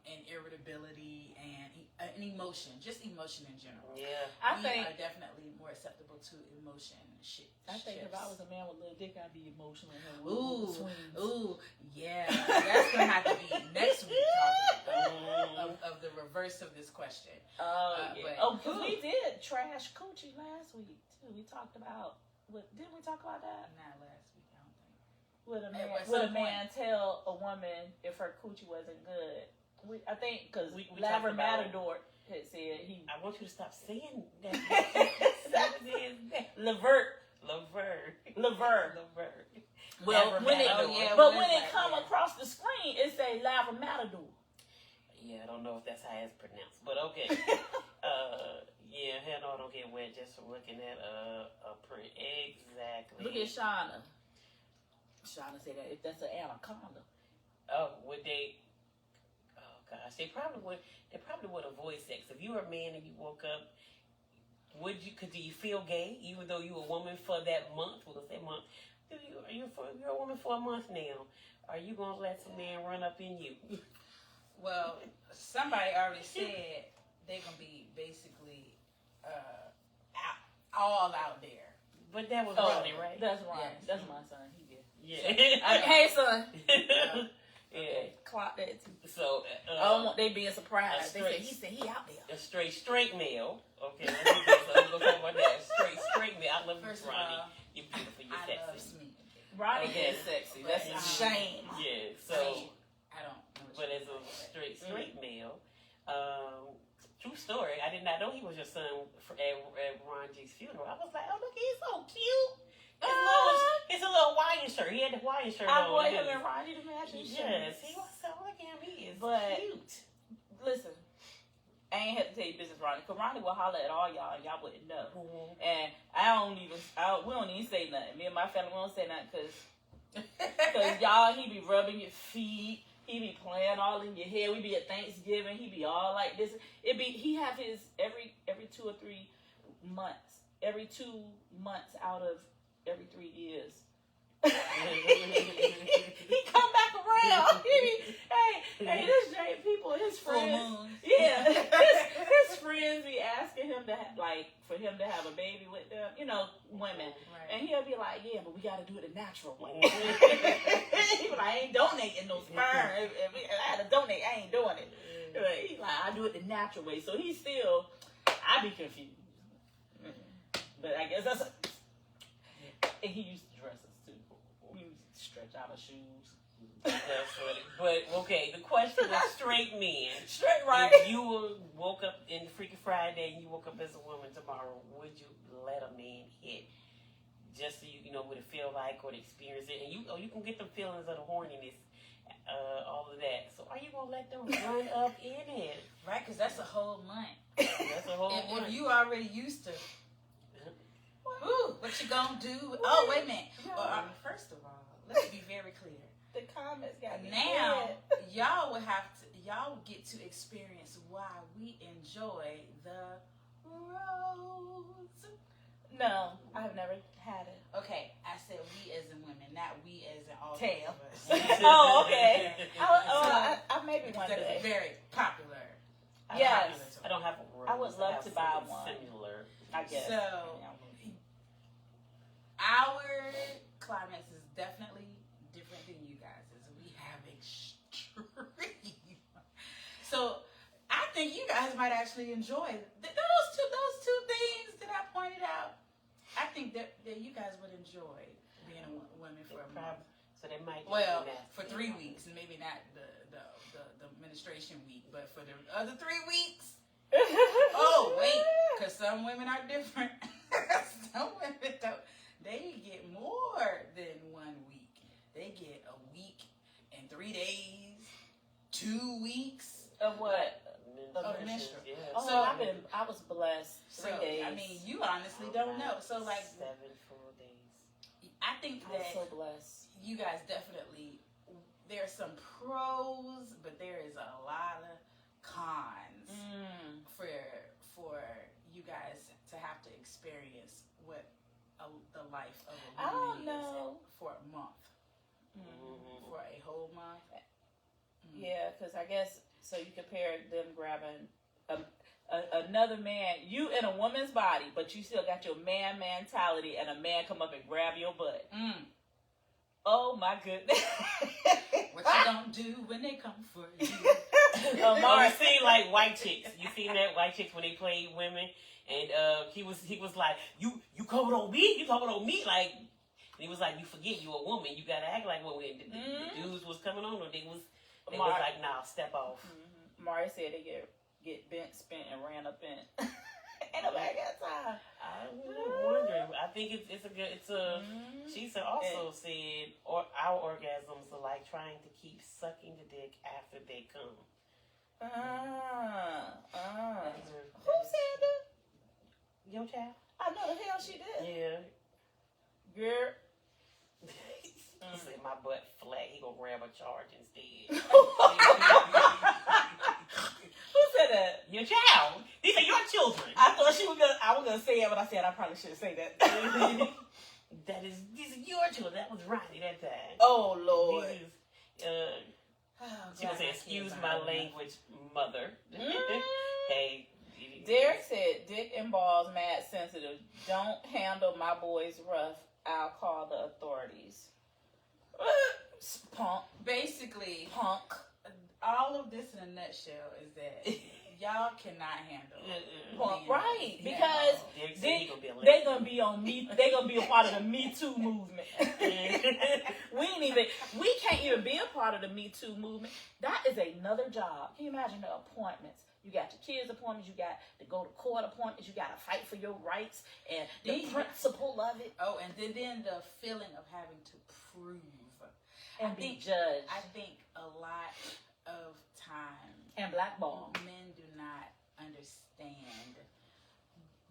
and irritability and emotion, just emotion in general. Yeah, we are definitely more acceptable to emotion shit. I think if I was a man with a little dick, I'd be emotional. Ooh, yeah. That's gonna have to be next week talking of the reverse of this question. Because we did trash coochie last week too. We talked about didn't we talk about that? Not last week, I don't think. Would a man tell a woman if her coochie wasn't good? I think because Laver Matador had said he. I want you to stop saying that. Levert. Well, when it come across the screen, it say Laver Matador. Yeah, I don't know if that's how it's pronounced, but okay. Yeah, hell no, don't get wet just from looking at a print. Exactly. Look at Shauna. Shauna said that if that's an anaconda. Oh, would they? Oh gosh, they probably would avoid sex. If you were a man and you woke up, do you feel gay even though you were a woman for that month? We'll say month. You're a woman for a month now. Are you gonna let some man run up in you? Well, somebody already said they're gonna be basically all out there. But that was Ronnie, right? That's Ronnie. Yes. That's my son. He did. Yeah. Hey, son. Yeah. Clock that too. So I don't want they being surprised. He said he out there. A straight male. Okay, let's talk about that. Straight male. I love you, First Ronnie. of all, You're beautiful. You're I love sexy. me. Ronnie Okay. is sexy. That's a shame. Yeah. So, I don't know. but as a straight male, true story. I did not know he was your son at Ron G's funeral. I was like, oh look, he's so cute. It's a little Hawaiian shirt. He had the Hawaiian shirt on. I bought him and Ronnie to match his Yes, shirts. he was so look at him. He is cute. Listen, I ain't have to tell you business, Ronnie, because Ronnie will holler at all y'all and y'all wouldn't know. Mm-hmm. And we don't even say nothing. Me and my family, we don't say nothing because y'all, he be rubbing your feet. He be playing all in your hair. We be at Thanksgiving. He be all like this. He have his every 2 or 3 months. Every 2 months out of every 3 years. He come back around. Hey, this Jay people, his friends. Yeah, his friends be asking him to for him to have a baby with them. You know, women, right. And he'll be like, yeah, but we got to do it the natural way. He be like, I ain't donating no sperm. If I had to donate, I ain't doing it. He's like, I do it the natural way. So he's still, I be confused. But I guess and he used to dress us too. We used to stretch out our shoes. That's funny. But okay, the question was straight men. Straight, right? If you woke up in Freaky Friday and you woke up as a woman tomorrow, would you let a man hit? Just so you know what it feel like or to experience it, and you can get the feelings of the horniness, all of that. So are you gonna let them run up in it? Right, because that's a whole month. That's a whole month. If you already used to. Ooh, what you gonna do? Oh, wait a minute. Well, first of all, let's be very clear. The comments got me now. Y'all get to experience why we enjoy the rose. No, I have never had it. Okay, I said we as in women, not we as in all Tail. of us. Oh, okay. I maybe one day. Very popular. Yes. I don't have a rose. I would love to buy one. Similar. I guess. So our climax is definitely different than you guys. We have extreme. So I think you guys might actually enjoy those two things that I pointed out. I think that you guys would enjoy being a woman for a month. So they might. Well, for 3 weeks, and maybe not the menstruation week, but for the other 3 weeks. Oh wait, because some women are different. Some women don't. They get more than 1 week. They get a week and 3 days, 2 weeks of what? Of menstrual. Yeah. Oh, So I was blessed. 3 days. I mean, you honestly don't know. So like 7 full days. I think I'm that so blessed. you guys definitely. There's some pros, but there is a lot of cons for you guys to have to experience what the life of a I woman don't know. is for a month, for a whole month. Yeah, because I guess so. You compare them grabbing another man, you in a woman's body, but you still got your man mentality, and a man come up and grab your butt. Oh my goodness! What you don't do when they come for you? You seen like White Chicks. You seen that White Chicks when they played women, and he was like, you coming on me? You coming on me? Like, he was like, you forget you a woman. You gotta act like what the dudes was coming on, or they was like, nah, step off. Mari said they get bent, spent, and ran up in. Ain't nobody got time. I'm wondering. I think it's a. She also said, our orgasms are like trying to keep sucking the dick after they come. Who said that? Your child? I know the hell she did. Yeah. Girl. He said my butt flat. He gonna grab a charge instead. Who said that? Your child. These are your children. I thought I was gonna say it, but I said I probably shouldn't say that. These are your children. That was Ronnie that time. Oh Lord. She was saying, excuse my language, mother. Hey. Derek said, dick and balls mad sensitive. Don't handle my boys rough. I'll call the authorities. Punk. Basically, Punk. all of this in a nutshell is that y'all cannot handle Punk. Right. Because they gonna be on me. They gonna be a part of the Me Too movement. We can't even be a part of the Me Too movement. That is another job. Can you imagine the appointments? You got your kids' appointments. You got to go to court appointments. You got to fight for your rights and the principle of it. Oh, and then the feeling of having to prove and be judged. I think a lot of times and blackball men do not understand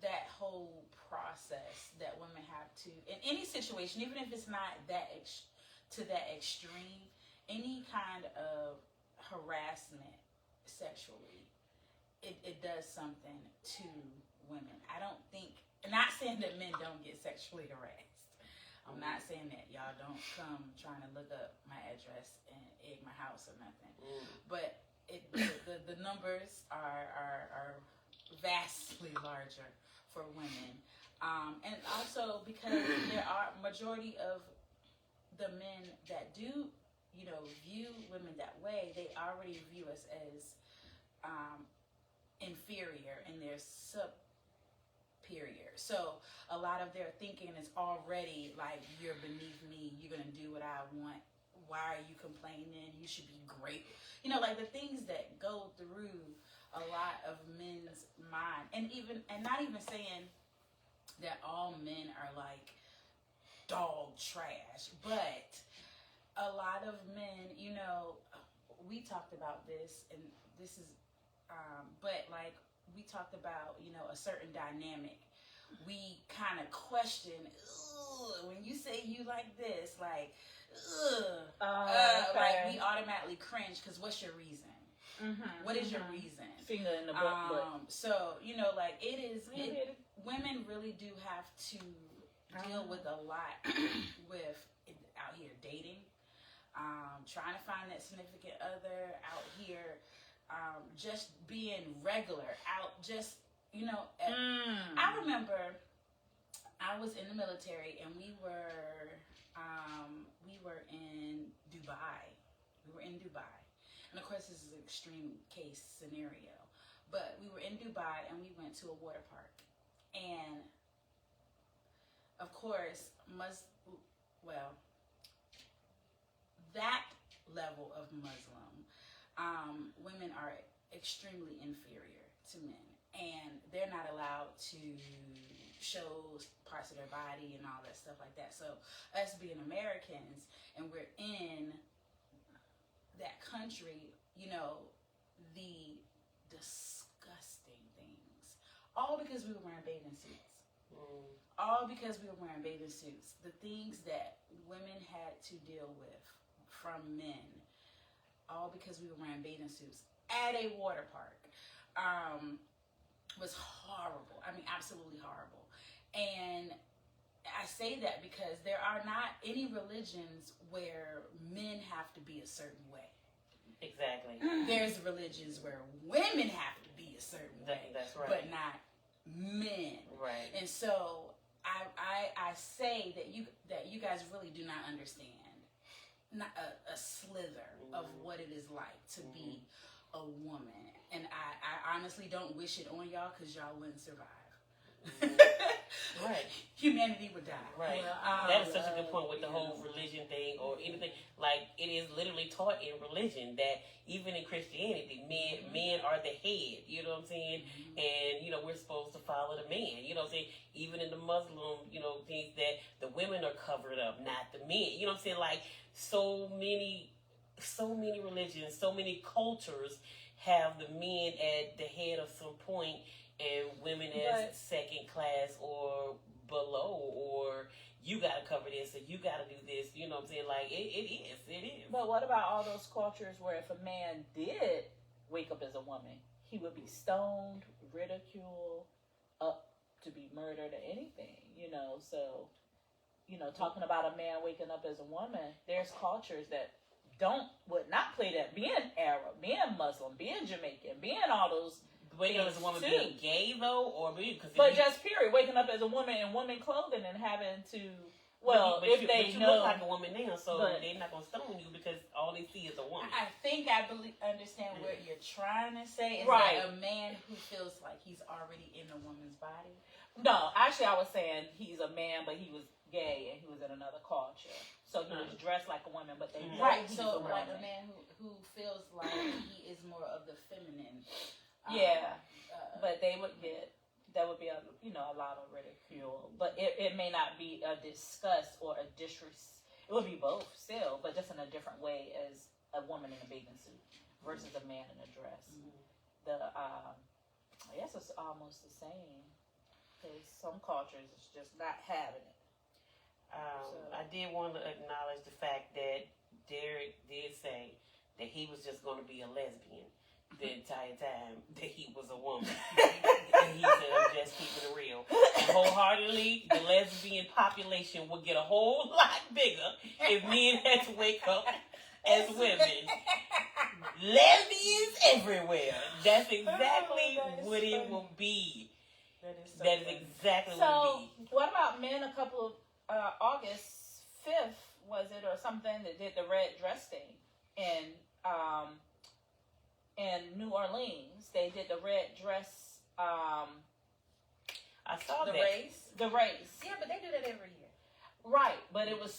that whole process that women have to in any situation, even if it's not that to that extreme, any kind of harassment sexually. It does something to women. I don't think, not saying that men don't get sexually harassed. I'm not saying that y'all don't come trying to look up my address and egg my house or nothing. But the numbers are vastly larger for women. And also because there are majority of the men that do, view women that way, they already view us as inferior and they're superior. So a lot of their thinking is already like, you're beneath me, you're gonna do what I want, why are you complaining, you should be great. Like the things that go through a lot of men's mind. And not even saying that all men are like dog trash, but a lot of men, we talked about this, and this is but like we talked about, a certain dynamic. We kind of question, when you say you like this, like, like we automatically cringe because what's your reason? What is your reason? Finger in the butt. So like women really do have to deal with a lot with out here dating, trying to find that significant other out here. Just being regular out, just You know, I remember I was in the military and we were in Dubai. We were in Dubai. And of course, this is an extreme case scenario. But we were in Dubai and we went to a water park. And of course, that level of Muslim, women are extremely inferior to men. And they're not allowed to show parts of their body and all that stuff like that. So us being Americans and we're in that country, you know, the disgusting things. All because we were wearing bathing suits. All because we were wearing bathing suits. The things that women had to deal with from men. All because we were wearing bathing suits at a water park. Was horrible. I mean, absolutely horrible. And I say that because there are not any religions where men have to be a certain way. Exactly. There's religions where women have to be a certain way. That's right. But not men. Right. And so I say that you guys really do not understand not a slither of what it is like to be a woman. And I honestly don't wish it on y'all because y'all wouldn't survive. Right. Humanity would die. Right. That is such a good point with the whole religion thing or anything. Like, it is literally taught in religion that even in Christianity, men are the head. You know what I'm saying? And, you know, we're supposed to follow the man. You know what I'm saying? Even in the Muslim, you know, things that the women are covered up, not the men. You know what I'm saying? Like, so many religions, so many cultures have the men at the head of some point and women as second class or below, or you gotta cover this or you gotta do this. You know what I'm saying? Like, it is. But what about all those cultures where if a man did wake up as a woman, he would be stoned, ridiculed, up to be murdered or anything, you know? So, you know, talking about a man waking up as a woman, there's cultures that would not play that. Being Arab, being Muslim, being Jamaican, being all those waking up as a woman too. being gay though, or just period, waking up as a woman in woman clothing and having to but if you they look like a woman now, so but, they're not gonna stone you because all they see is a woman. I think I understand what you're trying to say. Is right. That a man who feels like he's already in a woman's body? No, actually, I was saying he's a man, but he was gay and he was in another culture, so he was dressed like a woman, but they right. So like a man who feels like he is more of the feminine. But they would get. That would be a lot of ridicule, but it may not be a disgust or a disrespect. It would be both still, but just in a different way as a woman in a bathing suit versus a man in a dress. I guess it's almost the same because some cultures it's just not having it. I did want to acknowledge the fact that Derek did say that he was just going to be a lesbian the entire time that he was a woman. And he said, I'm just keeping it real. And wholeheartedly, the lesbian population would get a whole lot bigger if men had to wake up as women. Lesbians everywhere. That's exactly what it will be. That is exactly what it will be. What about men a couple of August 5th, was it, or something, that did the red dress thing in New Orleans? They did the red dress. I saw the that. The race. Yeah, but they do that every year. Right, but there was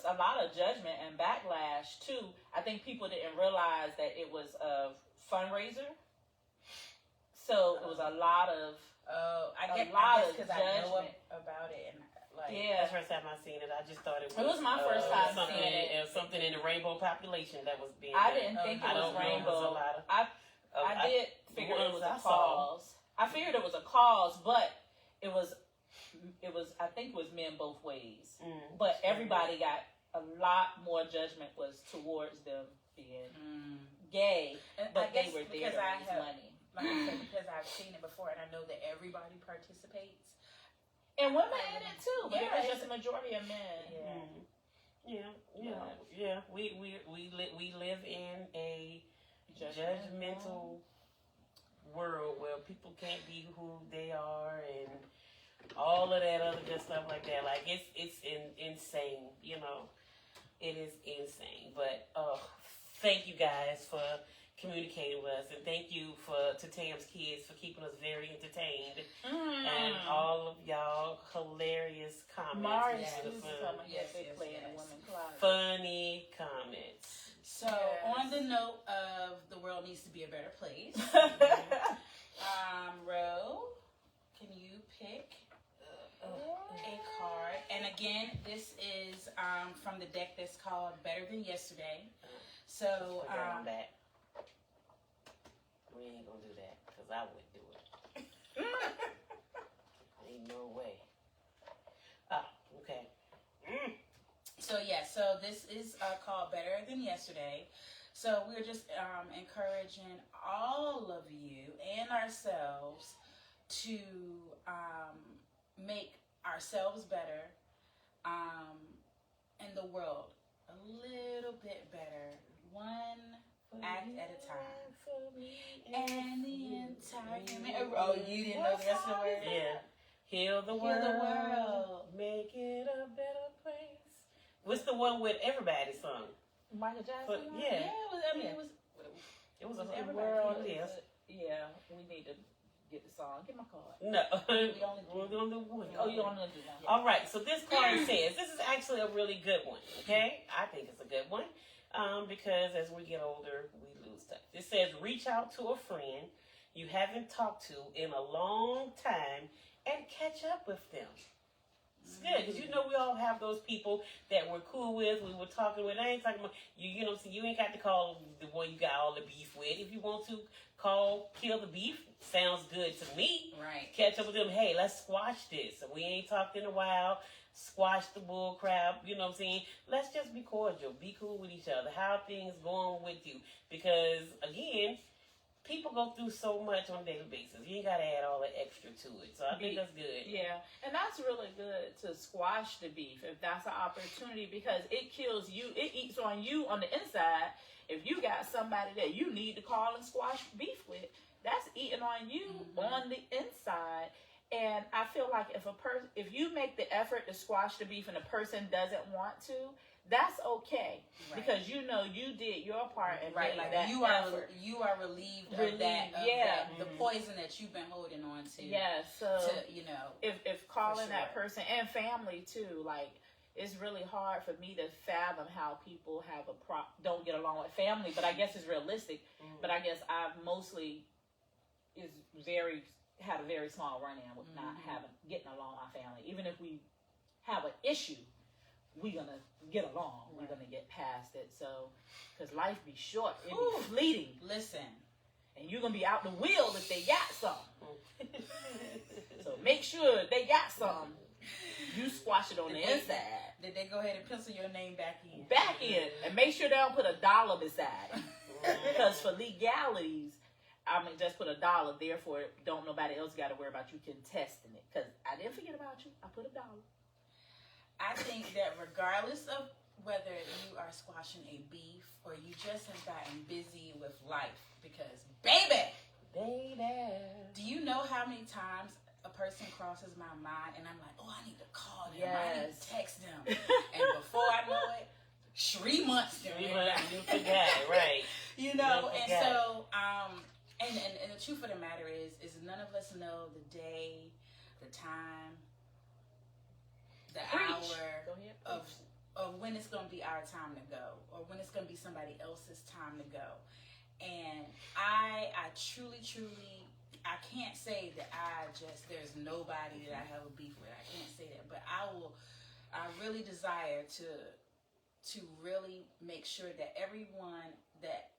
a lot of judgment and backlash too. I think people didn't realize that it was a fundraiser. So it was a lot of I guess because I know about it and that's the first time I seen it. I just thought it was my first time something seeing it. Something in the rainbow population that was being I done. didn't think it was rainbow. I did figure it was a cause. I figured it was a cause, but it was I think it was men both ways. But everybody got a lot more judgment was towards them being gay, but they were there to raise money. Like I said, because I've seen it before and I know that everybody participates. And women in it too, but it was just a majority of men. Yeah. We live in a judgmental world where people can't be who they are and all of that other good stuff like that. Like it's insane, you know. It is insane. But thank you guys for communicating with us, and thank you to Tam's kids for keeping us very entertained, and all of y'all hilarious comments. Mars Yes. used to tell me Yes, they yes, play in yes. the women's closet. Funny comments. So, on the note of the world needs to be a better place, Ro, can you pick a card? And again, this is from the deck that's called Better Than Yesterday. So, Put that on back. We ain't gonna do that because I wouldn't do it. Ain't no way. Okay. So this is called Better Than Yesterday. So we're just encouraging all of you and ourselves to make ourselves better and the world a little bit better, one act at a time. And the entire... Oh, you didn't know the rest of the words? Yeah. Heal the world. Make it a better place. What's the one with everybody sung? Michael Jackson? Yeah. It was a everybody. world. Yes. Yeah, we need to get the song. Get my card. No. We're We're gonna do one. Oh, you only do one. All right. So this card says this is actually a really good one. Okay, I think it's a good one because as we get older, we lose touch. It says reach out to a friend you haven't talked to in a long time and catch up with them. It's good because you know we all have those people that we're cool with. We were talking with. I ain't talking about you. You know, so you ain't got to call the one you got all the beef with. If you want to kill the beef. Sounds good to me. Right. Catch up with them. Hey, let's squash this. We ain't talked in a while. Squash the bull crap. You know what I'm saying? Let's just be cordial. Be cool with each other. How are things going with you? Because again, people go through so much on a daily basis. You ain't got to add all the extra to it. So I think that's good. Yeah, and that's really good to squash the beef if that's an opportunity because it kills you. It eats on you on the inside. If you got somebody that you need to call and squash beef with, that's eating on you on the inside. And I feel like if you make the effort to squash the beef and the person doesn't want to, that's okay because you know you did your part and made like that you effort. are relieved of that, the poison that you've been holding on to. Yeah, so to, if calling that person and family too, like it's really hard for me to fathom how people don't get along with family. But I guess it's realistic. But I guess I've mostly had a very small run-in with not getting along with my family. Even if we have an issue, we're gonna get along. We're gonna get past it. So, because life be short, it be fleeting. Listen, and you're gonna be out the wheel if they got some. So make sure they got some. You squash it on the inside. Did they go ahead and pencil your name back in? And make sure they don't put $1 beside it. Because for legalities, I mean, just put $1. Therefore, don't nobody else got to worry about you contesting it. Because I didn't forget about you. I put $1. I think that regardless of whether you are squashing a beef or you just have gotten busy with life, because baby, do you know how many times a person crosses my mind and I'm like, oh, I need to call them, I need to text them, and before I know it, 3 months. You forgot, right? You know, and so and the truth of the matter is none of us know the day, the time, the hour of when it's going to be our time to go, or when it's going to be somebody else's time to go. And I truly, I can't say that there's nobody that I have a beef with. I can't say that, but I really desire to really make sure that everyone that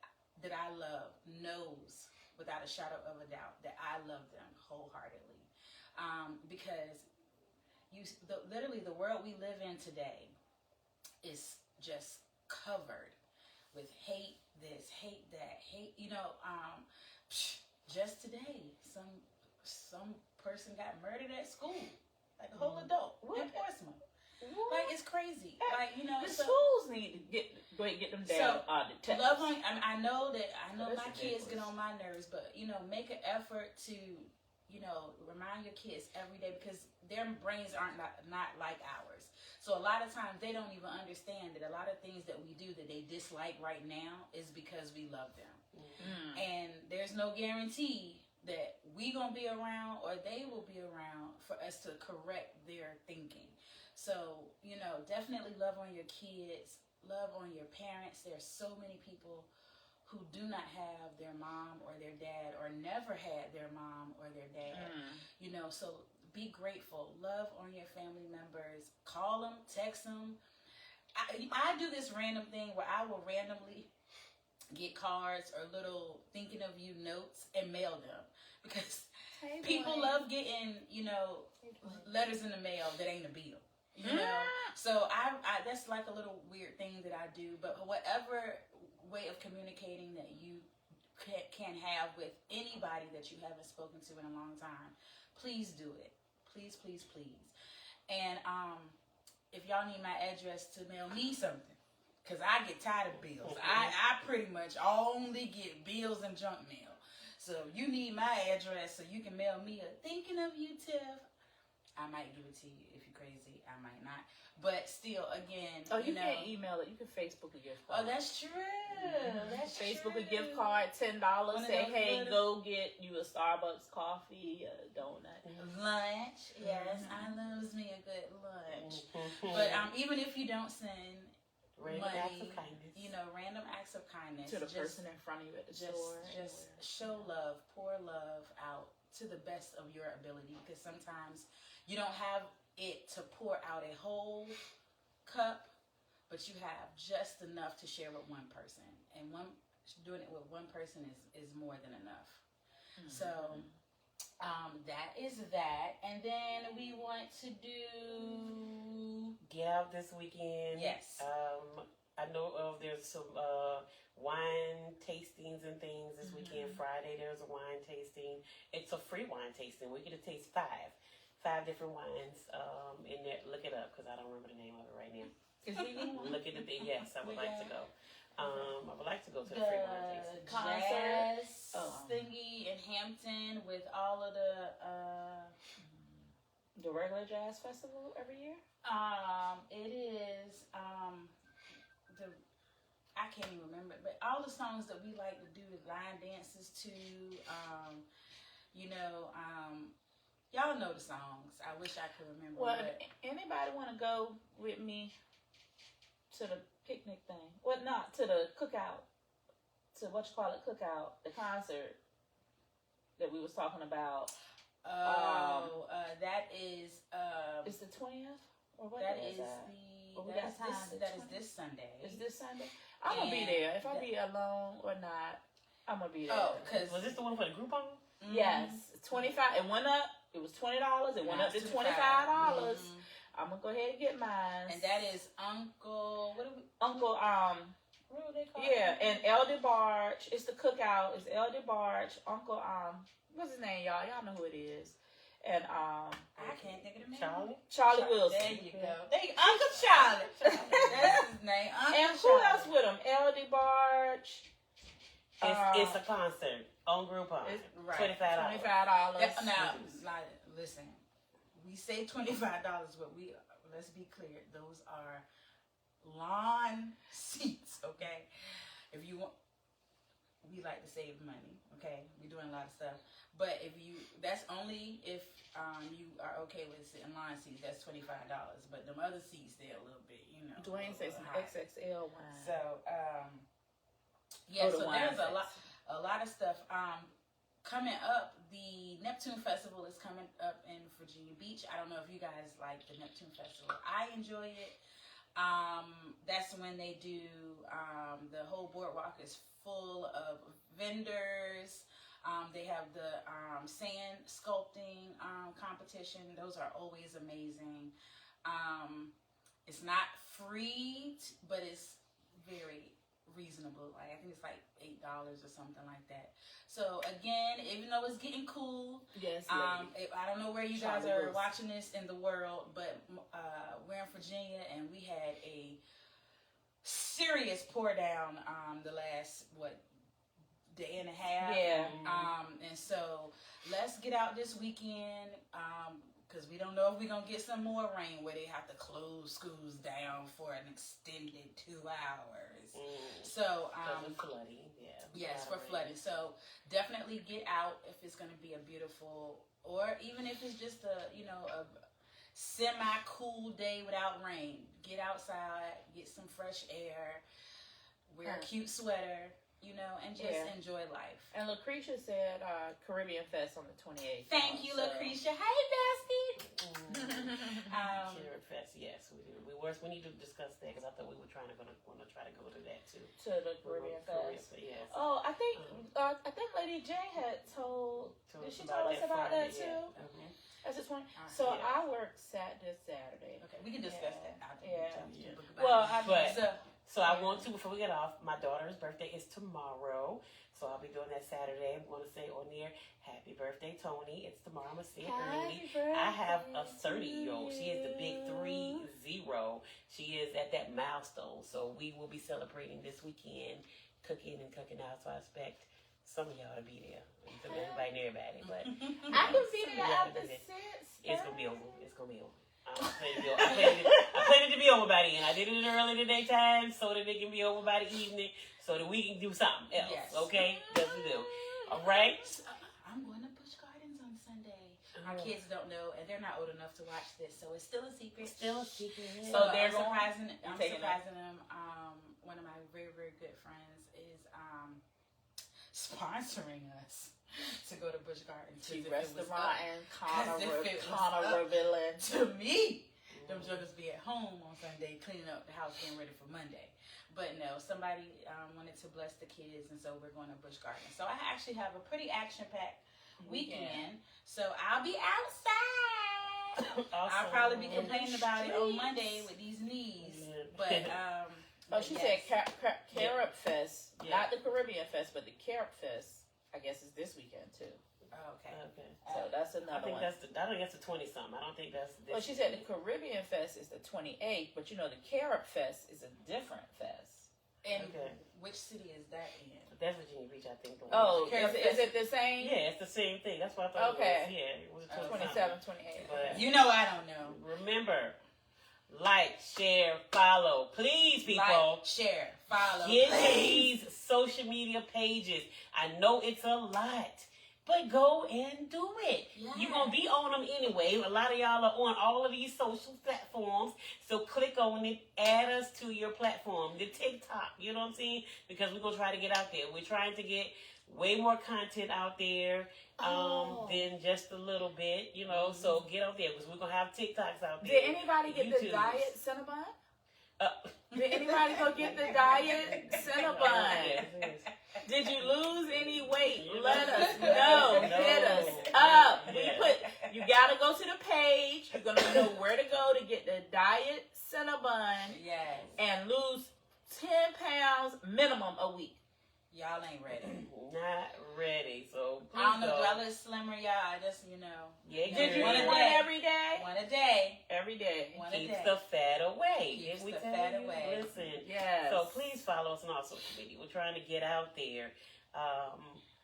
I love knows without a shadow of a doubt that I love them wholeheartedly. Because literally the world we live in today is just covered with hate this, hate that, hate, just today, some person got murdered at school, like a whole adult in Portsmouth. Like, it's crazy. Like, the schools need to Go ahead, get them down. Love on. I know That's my kids ridiculous. get on my nerves, but make an effort to remind your kids every day, because their brains aren't not like ours. So a lot of times they don't even understand that a lot of things that we do that they dislike right now is because we love them. And there's no guarantee that we gonna be around or they will be around for us to correct their thinking. So definitely love on your kids, love on your parents. There's so many people who do not have their mom or their dad, or never had their mom or their dad. So be grateful. Love on your family members. Call them, text them. I do this random thing where I will randomly get cards or little thinking of you notes and mail them, because people love getting letters in the mail that ain't a bill. So I that's like a little weird thing that I do. But whatever way of communicating that you can have with anybody that you haven't spoken to in a long time, please do it. Please, please, please. And if y'all need my address to mail me something, because I get tired of bills. I pretty much only get bills and junk mail. So you need my address so you can mail me a thinking of you, Tiff. I might give it to you. If you're crazy, I might not. But still, again, you can't email it. You can Facebook a gift card. Oh, that's true. That's Facebook true. a gift card, $10. Say, hey, go get you a Starbucks coffee, a donut, lunch. Yes, I loves me a good lunch. But even if you don't send random money, acts of kindness, random acts of kindness to the person in front of you at the store. Just show love, pour love out to the best of your ability, because sometimes you don't have it to pour out a whole cup, but you have just enough to share with one person, and doing it with one person is more than enough. So that is that. And then we want to do get out this weekend. Yes. I know there's some wine tastings and things this weekend. Friday there's a wine tasting. It's a free wine tasting. We get to taste five different wines in there. Look it up, because I don't remember the name of it right now. Look at the thing. Yes, I would like to go. I would like to go to the free wine tasting. Concert thingy in Hampton with all of the regular jazz festival every year. It is I can't even remember, but all the songs that we like to do the line dances to, y'all know the songs. I wish I could remember. Well, anybody want to go with me to the picnic thing? Well, not to the cookout. To cookout, the concert that we was talking about. That is it's the 20th, or what? That is this Sunday. Is this Sunday? I'm gonna be there. If I be alone or not, I'm gonna be there. Oh, because was this the one for the Groupon? Yes, 25. It went up. It was $20. It went up to $25. I'm gonna go ahead and get mine. And that is Uncle. What do we? Uncle. What do they call Yeah, and El DeBarge. It's the cookout. It's El DeBarge. Uncle. What's his name, y'all? Y'all know who it is. And I can't think of the name. Charlie Wilson. There you go. Uncle Charlie. That's his name. And who else with him? El DeBarge. It's a concert on Groupon. Right. $25. Now, listen. We say $25, but let's be clear. Those are lawn seats, okay? If you want, we like to save money, okay? We're doing a lot of stuff. But that's only if you are okay with sitting lawn seats. That's $25. But them other seats, they're a little bit, Dwayne says some XXL wine. So, so there's a lot of stuff. Coming up, the Neptune Festival is coming up in Virginia Beach. I don't know if you guys like the Neptune Festival. I enjoy it. That's when they do, the whole boardwalk is full of vendors. They have the sand sculpting competition. Those are always amazing. It's not free, but it's very reasonable. I think it's like $8 or something like that. So again, even though it's getting cool, yes, I don't know where you guys are watching this in the world, but we're in Virginia and we had a serious pour down the last day and a half. Yeah. And so let's get out this weekend. Because we don't know if we're going to get some more rain where they have to close schools down for an extended 2 hours. So, flooding, yeah. Yes, for flooding. So definitely get out if it's going to be a beautiful, or even if it's just a semi-cool day without rain. Get outside, get some fresh air, wear a cute sweater, and just enjoy life. And Lucretia said Caribbean Fest on the 28th. Thank you, Lucretia. Hey, bestie. Caribbean Fest, yes, we do. We need to discuss that because I thought we were want to try to go to that too. To the Caribbean Fest. Yes. Oh, I think Lady J had told. Did she tell us about that too? Yeah. That's just one. So I work this Saturday. Okay, we can discuss that. So I want to, before we get off, my daughter's birthday is tomorrow. So I'll be doing that Saturday. I'm going to say on there, happy birthday, Tony. It's tomorrow. I'm going to say it early. I have a 30-year-old. She is the big 30. She is at that milestone. So we will be celebrating this weekend, cooking out. So I expect some of y'all to be there. Everybody. But I can be there after 6. It's going to be over. It's going to be over. I planned it to be over by the end. I did it early in the daytime so that it can be over by the evening so that we can do something else. Yes. Okay? Yes, we do. All right? I'm going to Busch Gardens on Sunday. Our kids don't know, and they're not old enough to watch this, so it's still a secret. Yeah. So they're surprising. I'm surprising them. One of my very, very good friends is sponsoring us to go to Busch Gardens. Restaurant and Connorville. To me, them jokers be at home on Sunday cleaning up the house, getting ready for Monday. But no, somebody wanted to bless the kids, and so we're going to Busch Gardens. So I actually have a pretty action-packed weekend. So I'll be outside. Awesome. I'll probably be complaining about it on Monday with these knees. But she said Carib Fest, not the Caribbean Fest, but the Carib Fest. I guess it's this weekend too. Okay. So that's another one. I think that's the 20-something. I don't think that's. Well, she said the Caribbean Fest is the 28th, but the Carib Fest is a different fest. And which city is that in? That's Virginia Beach, I think. Is it the same? Yeah, it's the same thing. That's what I thought. Okay. It was 27, 28. But I don't know. Remember. Like, share, follow. Please, people. Like, share, follow. Get these social media pages. I know it's a lot, but go and do it. Yeah. You're going to be on them anyway. A lot of y'all are on all of these social platforms. So click on it. Add us to your platform. The TikTok. You know what I'm saying? Because we're going to try to get out there. We're trying to get way more content out there than just a little bit, so get out there because we're going to have TikToks out there. Did anybody get the diet Cinnabon? Did anybody go get the diet Cinnabon? Yes. Did you lose any weight? Let us know. Hit us up. You got to go to the page. You're going to know where to go to get the diet Cinnabon. Yes. And lose 10 pounds minimum a week. Y'all ain't ready. Not ready. So I don't know. Do I look slimmer, y'all? I just, Yeah, did you eat one every day? One a day. Every day. Keeps the fat away. Keeps the fat away. Listen. Yes. So please follow us on our social media. We're trying to get out there.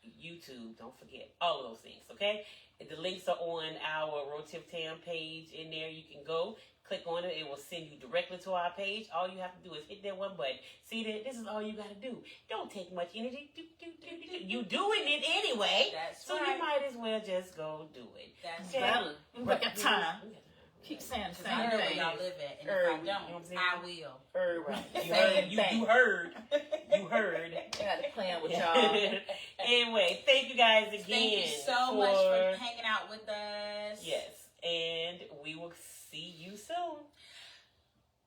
YouTube, don't forget. All of those things, okay? The links are on our Rotiv Tam page in there. You can go. Click on it. It will send you directly to our page. All you have to do is hit that one button. See that? This is all you got to do. Don't take much energy. You doing it anyway. That's so right. You might as well just go do it. That's better. We got time. Keep saying the same thing. I know where y'all live at, and if I don't, I will. Right. You heard. You heard. I got to plan with y'all. Anyway, thank you guys again. Thank you so much for hanging out with us. Yes, and we will see you soon.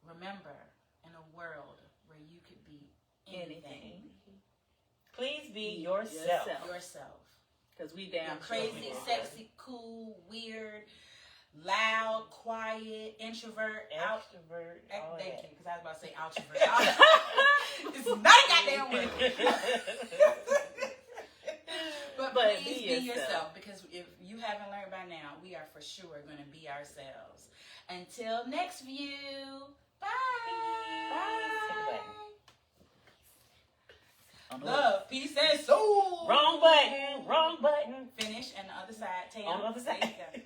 Remember, in a world where you could be anything, please be yourself. Because we damn crazy, sexy, cool, weird, loud, quiet, introvert, extrovert. Thank you, because I was about to say outrovert. It's not a goddamn word. But please be yourself, because if you haven't learned by now, we are for sure going to be ourselves. Until next view, bye. Bye. Love, peace, and soul. Wrong button. Wrong button. Finish and the other side. Tam. On the other side. There you go.